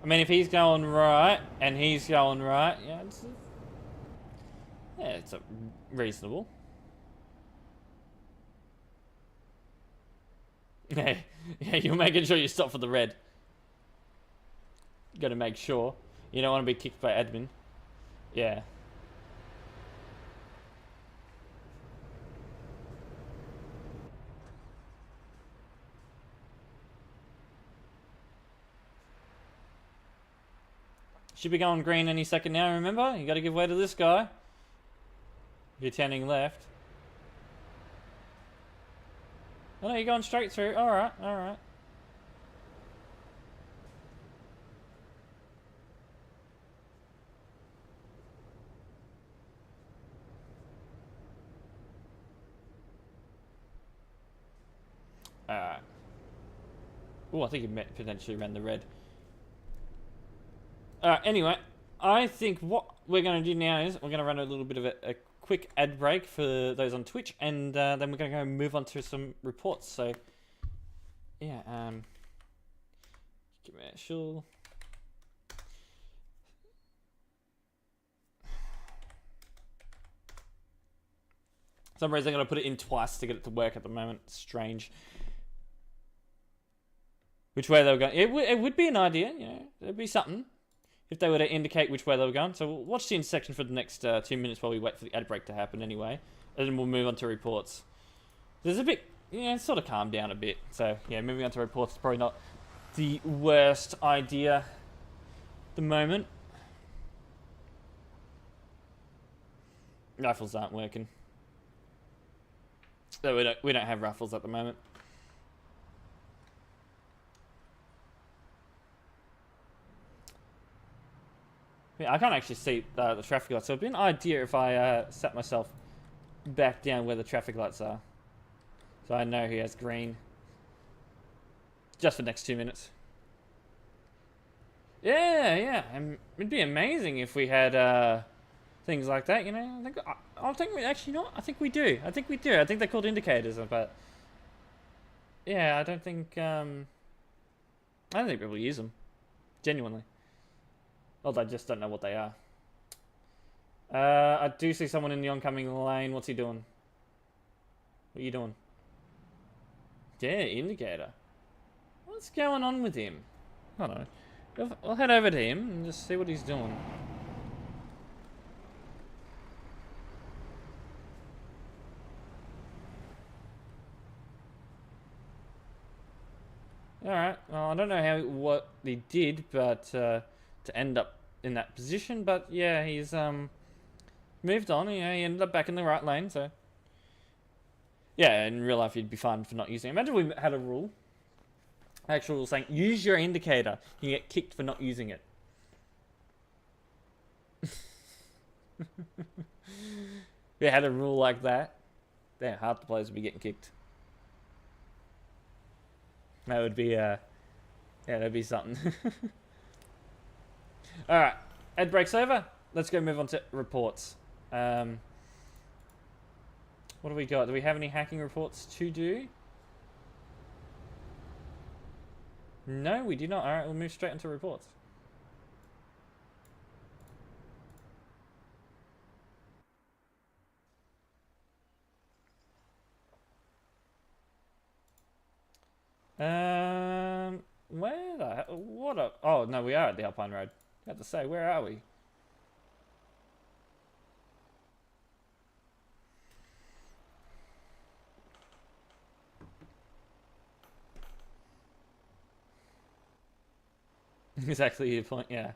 I mean, if he's going right and he's going right, yeah, it's a reasonable. Yeah, you're making sure you stop for the red. You got to make sure. You don't want to be kicked by admin. Yeah. Should be going green any second now, remember? You got to give way to this guy. If you're turning left. Oh no, you're going straight through. Alright, alright. Alright. Oh, I think he potentially ran the red. Anyway, I think what we're going to do now is we're going to run a little bit of a quick ad break for those on Twitch, and then we're going to go move on to some reports. So, yeah, commercial. For some reason I'm going to put it in twice to get it to work at the moment. It's strange. Which way they were going. It would be an idea, you know. It'd be something if they were to indicate which way they were going. So we'll watch the intersection for the next 2 minutes while we wait for the ad break to happen anyway. And then we'll move on to reports. There's a bit, it's sort of calmed down a bit. So, yeah, moving on to reports is probably not the worst idea at the moment. Rifles aren't working. So we don't have raffles at the moment. Yeah, I can't actually see the traffic lights, so it'd be an idea if I sat myself back down where the traffic lights are. So I know he has green. Just for the next 2 minutes. Yeah. It'd be amazing if we had things like that, you know. I think we actually not. I think we do. I think they're called indicators, but yeah, I don't think people use them. Genuinely. Although I just don't know what they are. I do see someone in the oncoming lane. What's he doing? What are you doing? Yeah, indicator. What's going on with him? I don't know. We'll head over to him and just see what he's doing. Alright, well, I don't know what he did, but to end up in that position, but yeah, he's moved on. You know, he ended up back in the right lane, so yeah, in real life he'd be fine for not using it. Imagine we had a rule, actual rule saying use your indicator, you get kicked for not using it. We had a rule like that, then half the players would be getting kicked. That would be yeah, that'd be something. Alright, ad break's over. Let's go move on to reports. What do we got? Do we have any hacking reports to do? No, we do not. Alright, we'll move straight into reports. Where the hell? What a... Oh, no, we are at the Alpine Road. I have to say, where are we? Exactly your point, yeah.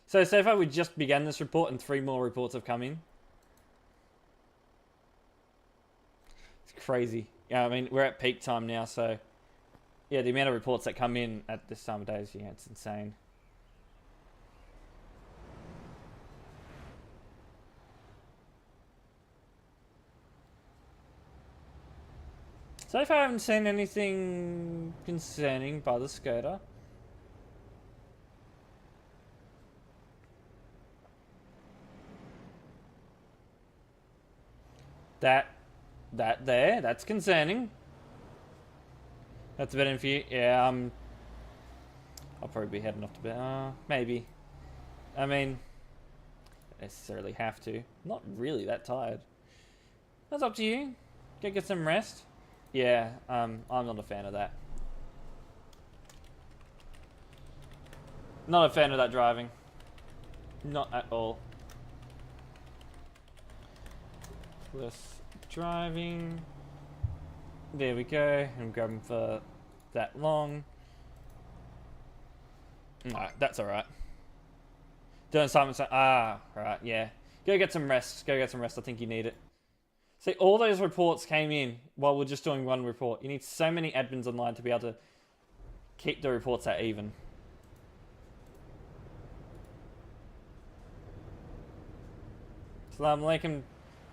So far we just began this report and 3 more reports have come in. It's crazy. Yeah, I mean, we're at peak time now, so... Yeah, the amount of reports that come in at this time of day is, yeah, it's insane. So far I haven't seen anything concerning by the scooter. That's concerning. That's a bit in for you. Yeah, I'll probably be heading off to bed. Maybe. I mean, don't necessarily have to. I'm not really that tired. That's up to you. Go get some rest. Yeah, I'm not a fan of that. Not a fan of that driving. Not at all. Less driving. There we go. I'm grabbing for that long. Alright, that's alright. Doing something. Right, yeah. Go get some rest. Go get some rest. I think you need it. See, all those reports came in while we're just doing one report. You need so many admins online to be able to keep the reports at even. Assalamu alaikum.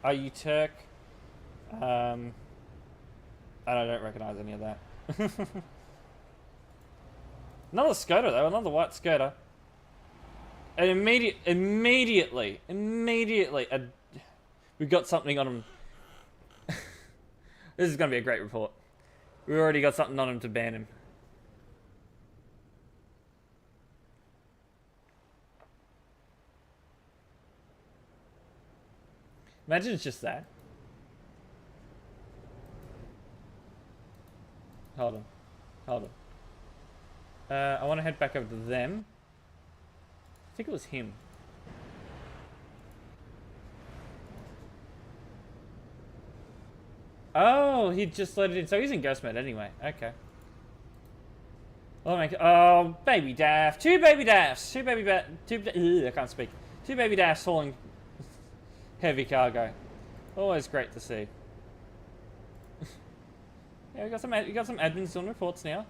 Are you Turk? I don't recognize any of that. Another Skoda though, another white Skoda. And immediately, we got something on him. This is going to be a great report. We already got something on him to ban him. Imagine it's just that. Hold on. I want to head back over to them. I think it was him. Oh, he just let it in. So he's in ghost mode anyway. Okay. Oh, baby daft. Two baby dafts. I can't speak. Two baby dafts hauling heavy cargo. Always great to see. Yeah, we got some admins doing reports now.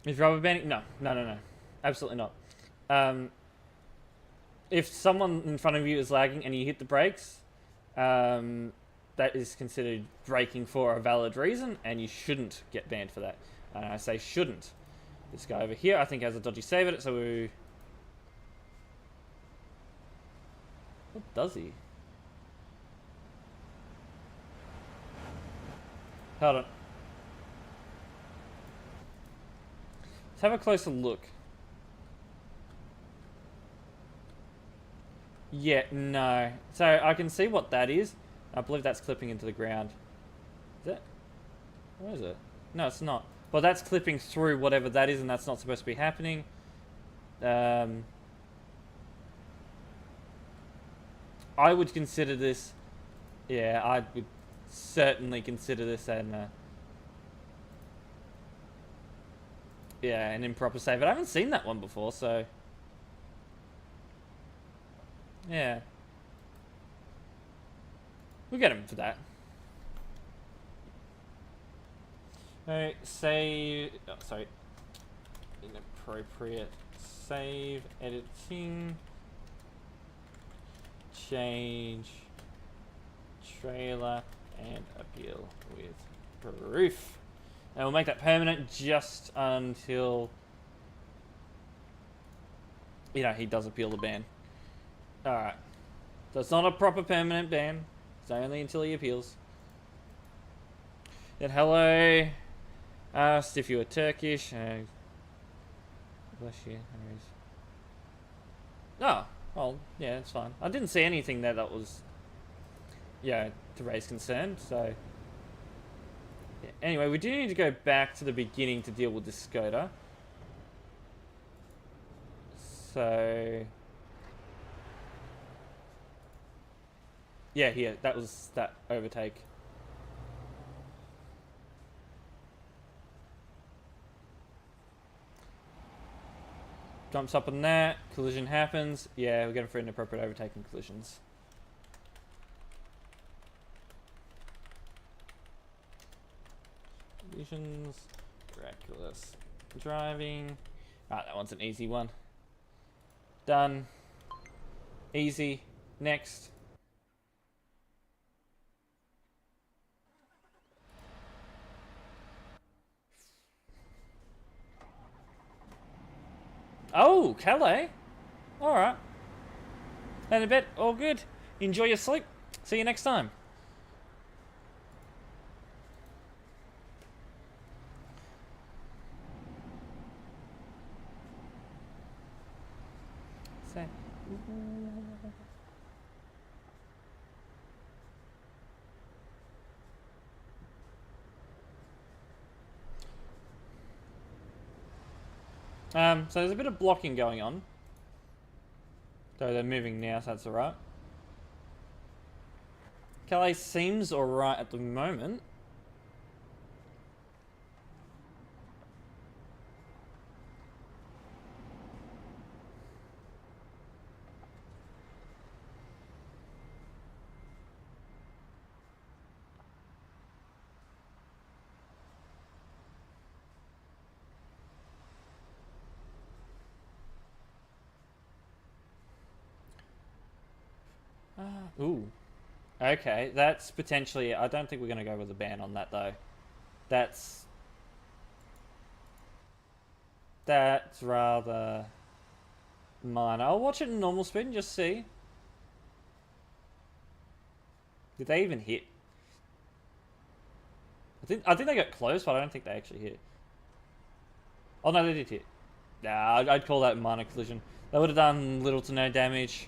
Is rubber banding? No. Absolutely not. If someone in front of you is lagging and you hit the brakes, that is considered braking for a valid reason, and you shouldn't get banned for that. And I say shouldn't. This guy over here, I think, has a dodgy save at it, so we... What does he? Hold on. Let's have a closer look. Yeah, no. So I can see what that is. I believe that's clipping into the ground. Is it? Where is it? No, it's not. Well, that's clipping through whatever that is, and that's not supposed to be happening. I would consider this... Yeah, I would certainly consider this an... yeah, an improper save. But I haven't seen that one before, so... Yeah. We'll get him for that. Alright, save... Oh, sorry. Inappropriate. Save, editing. Change. Trailer. And appeal with proof. And we'll make that permanent just until... You know, he does appeal the ban. Alright. So it's not a proper permanent ban. It's only until he appeals. Then hello. Asked if you were Turkish. Bless you. Oh, well, yeah, it's fine. I didn't see anything there that was, yeah, to raise concern, so... Yeah. Anyway, we do need to go back to the beginning to deal with this Skoda. So... Yeah, that was that overtake. Jumps up on that, collision happens. Yeah, we're going for inappropriate overtaking collisions. Collisions, miraculous driving. Ah, that one's an easy one. Done. Easy. Next. Oh, Calais. Alright. And a bit, all good. Enjoy your sleep. See you next time. So there's a bit of blocking going on. So they're moving now, so that's alright. Calais seems alright at the moment. Ooh. Okay, that's potentially... I don't think we're going to go with a ban on that, though. That's... That's rather minor. I'll watch it in normal speed and just see. Did they even hit? I think they got close, but I don't think they actually hit. Oh no, they did hit. Nah, I'd call that a minor collision. That would have done little to no damage.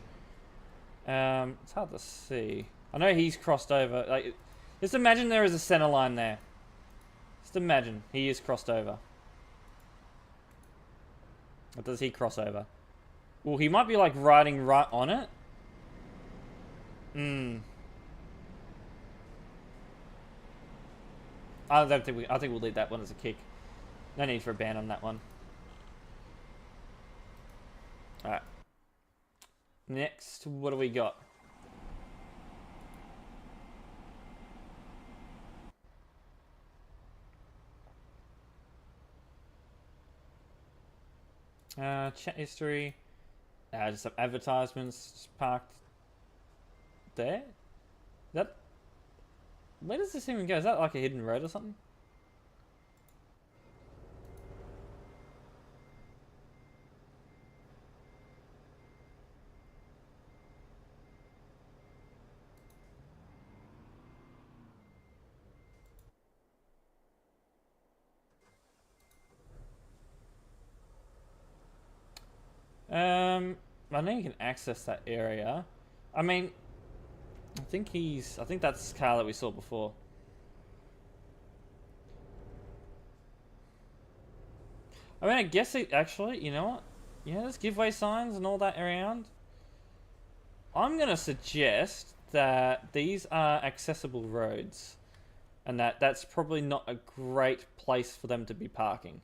It's hard to see. I know he's crossed over. Like, just imagine there is a center line there. Just imagine he is crossed over. Or does he cross over? Well, he might be like riding right on it. I think we'll leave that one as a kick. No need for a ban on that one. Alright. Next, what do we got? Chat history. Just some advertisements just parked there. That... Where does this even go? Is that like a hidden road or something? I know you can access that area. I mean, I think that's the car that we saw before. I mean, I guess it actually, you know what? Yeah, there's giveaway signs and all that around. I'm gonna suggest that these are accessible roads, and that's probably not a great place for them to be parking.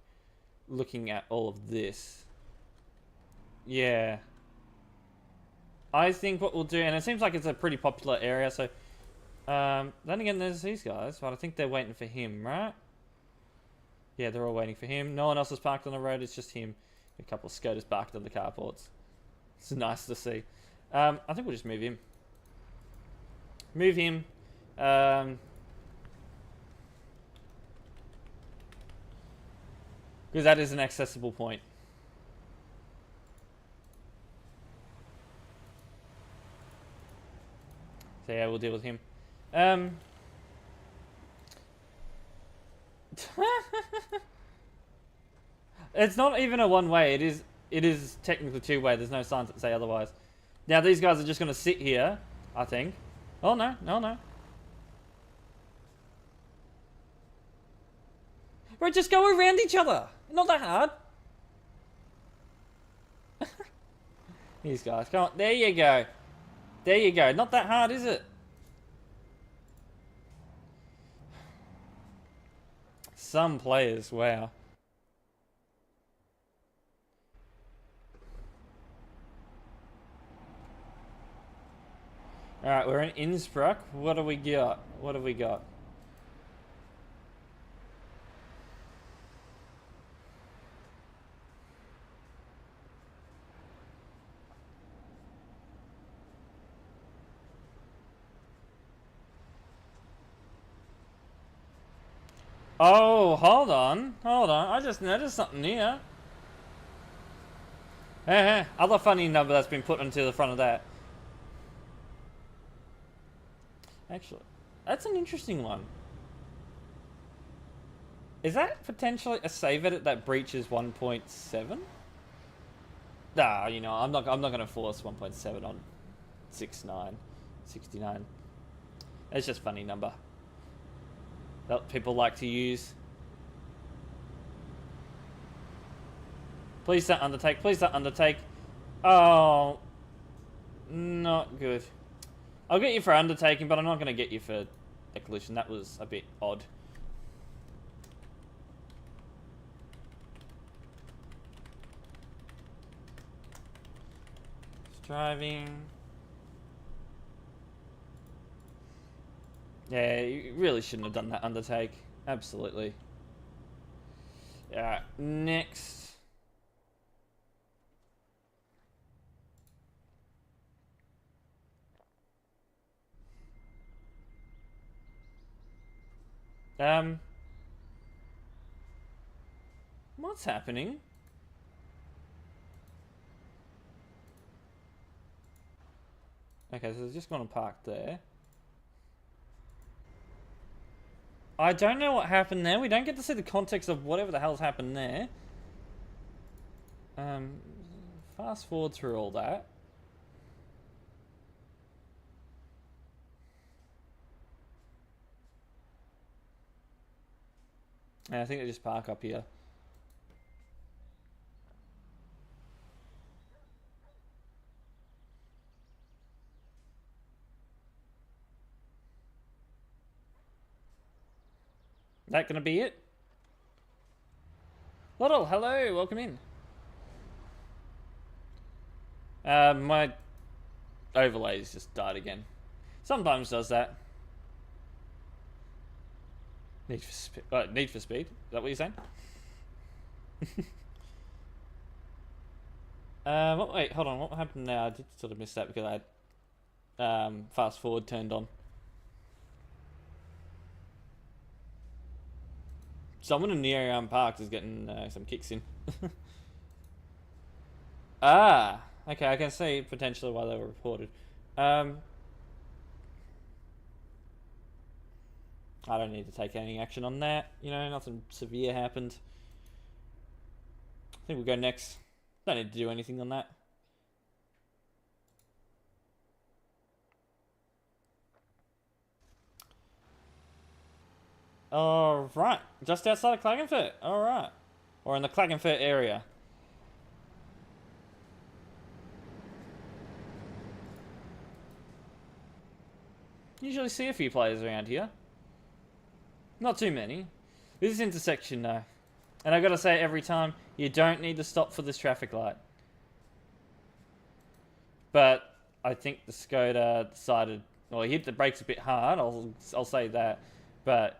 Looking at all of this. Yeah. I think what we'll do, and it seems like it's a pretty popular area, so... then again, there's these guys, but I think they're waiting for him, right? Yeah, they're all waiting for him. No one else is parked on the road, it's just him. A couple of scoters parked on the carports. It's nice to see. I think we'll just move him. Move him. Because that is an accessible point. So yeah, we'll deal with him. It's not even a one-way. It is technically two-way. There's no signs that say otherwise. Now these guys are just going to sit here, I think. Oh no, no. Bro, just go around each other. Not that hard. These guys, come on. There you go. There you go. Not that hard, is it? Some players, wow. Alright, we're in Innsbruck. What do we got? What have we got? Oh, hold on. Hold on. I just noticed something here. Other funny number that's been put onto the front of that. Actually, that's an interesting one. Is that potentially a save edit that breaches 1.7? Nah, you know, I'm not gonna force 1.7 on 69. It's just a funny number that people like to use. Please don't undertake. Please don't undertake. Oh, not good. I'll get you for undertaking, but I'm not going to get you for a collision. That was a bit odd. Just driving. Yeah, you really shouldn't have done that undertake. Absolutely. Alright, next. What's happening? Okay, so they're just going to park there. I don't know what happened there. We don't get to see the context of whatever the hell's happened there. Fast forward through all that. Yeah, I think they just park up here. That gonna be it? Loddle, hello, welcome in. My overlays just died again. Sometimes does that. Need for speed? Is that what you're saying? Wait, hold on. What happened now? I did sort of miss that because I had fast forward turned on. Someone in the area I'm parked is getting some kicks in. Ah, okay. I can see potentially why they were reported. I don't need to take any action on that. You know, nothing severe happened. I think we'll go next. Don't need to do anything on that. Alright, just outside of Klagenfurt. Alright. Or in the Klagenfurt area. Usually see a few players around here. Not too many. This intersection though. And I gotta say every time, you don't need to stop for this traffic light. But I think the Skoda decided, well, he hit the brakes a bit hard, I'll say that. But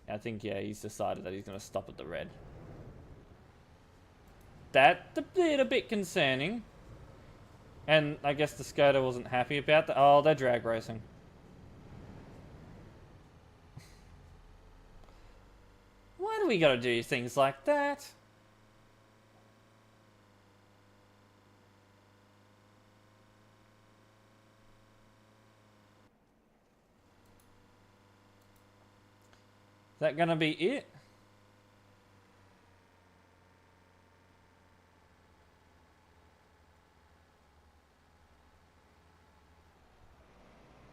I think, yeah, he's decided that he's gonna stop at the red. That's a bit concerning. And I guess the Skoda wasn't happy about that. Oh, they're drag racing. Why do we gotta do things like that? Is that gonna be it?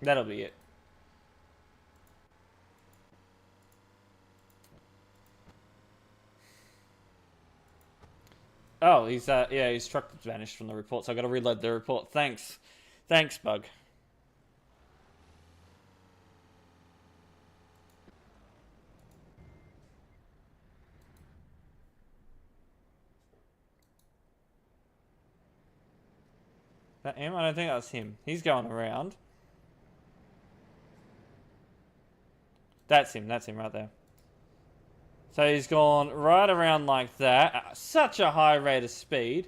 That'll be it. Oh, yeah, his truck vanished from the report, so I gotta reload the report. Thanks. Thanks, Bug. That him? I don't think that's him. He's going around. That's him right there. So he's gone right around like that at such a high rate of speed.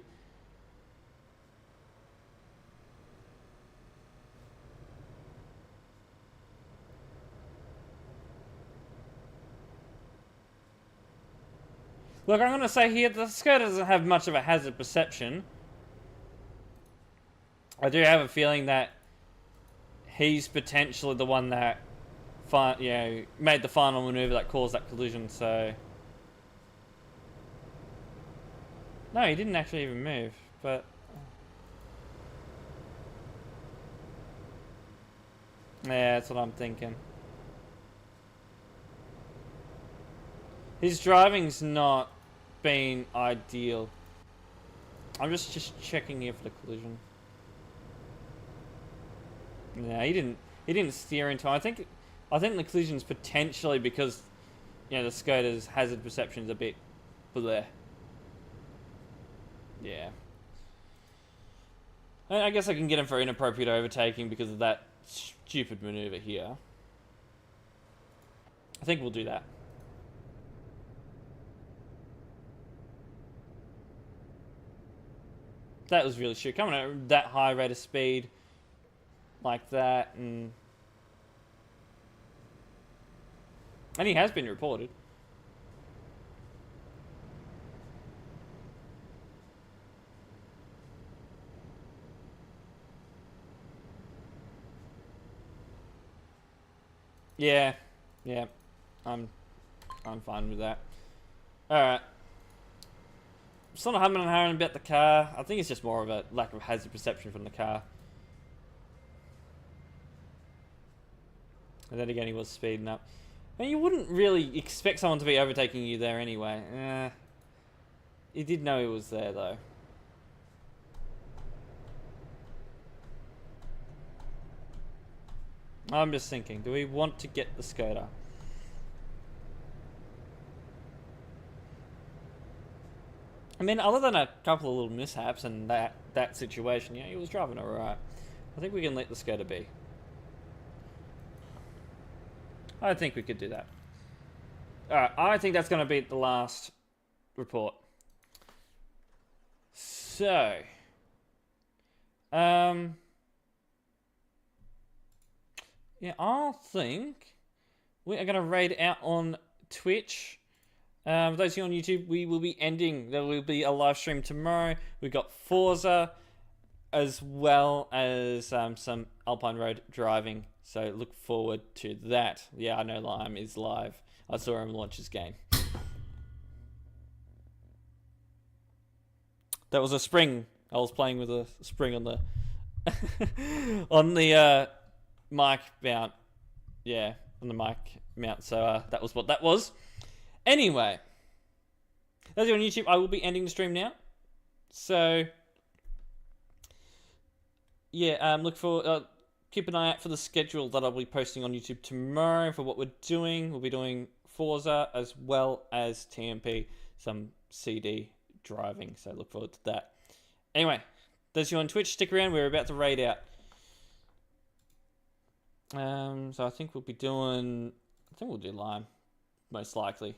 Look, I'm going to say here, the Skoda doesn't have much of a hazard perception. I do have a feeling that he's potentially the one that made the final maneuver that caused that collision, so... No, he didn't actually even move, but... Yeah, that's what I'm thinking. His driving's not been ideal. I'm just checking here for the collision. No, he didn't steer into. I think the collision's potentially because, you know, the Skoda's hazard perception's a bit bleh. Yeah. I guess I can get him for inappropriate overtaking because of that stupid maneuver here. I think we'll do that. That was really shit. Coming at that high rate of speed like that, and And he has been reported. Yeah, yeah, I'm fine with that. All right. Still not humming and hawing about the car. I think it's just more of a lack of hazard perception from the car. And then again, he was speeding up. And you wouldn't really expect someone to be overtaking you there anyway. You did know he was there though. I'm just thinking, do we want to get the Skoda? I mean, other than a couple of little mishaps and that situation, yeah, he was driving alright. I think we can let the Skoda be. I think we could do that. Alright, I think that's going to be the last report. So, yeah, I think we are going to raid out on Twitch. For those of you on YouTube, we will be ending. There will be a live stream tomorrow. We've got Forza as well as some Alpine Road driving. So look forward to that. Yeah, I know Lime is live. I saw him launch his game. That was a spring. I was playing with a spring on the on the mic mount. Yeah, on the mic mount. So that was what that was. Anyway, those of you on YouTube, I will be ending the stream now. So yeah, look for keep an eye out for the schedule that I'll be posting on YouTube tomorrow for what we're doing. We'll be doing Forza as well as TMP, some CD driving. So look forward to that. Anyway, those of you on Twitch, stick around. We're about to raid out. So I think we'll be doing. I think we'll do Lime, most likely.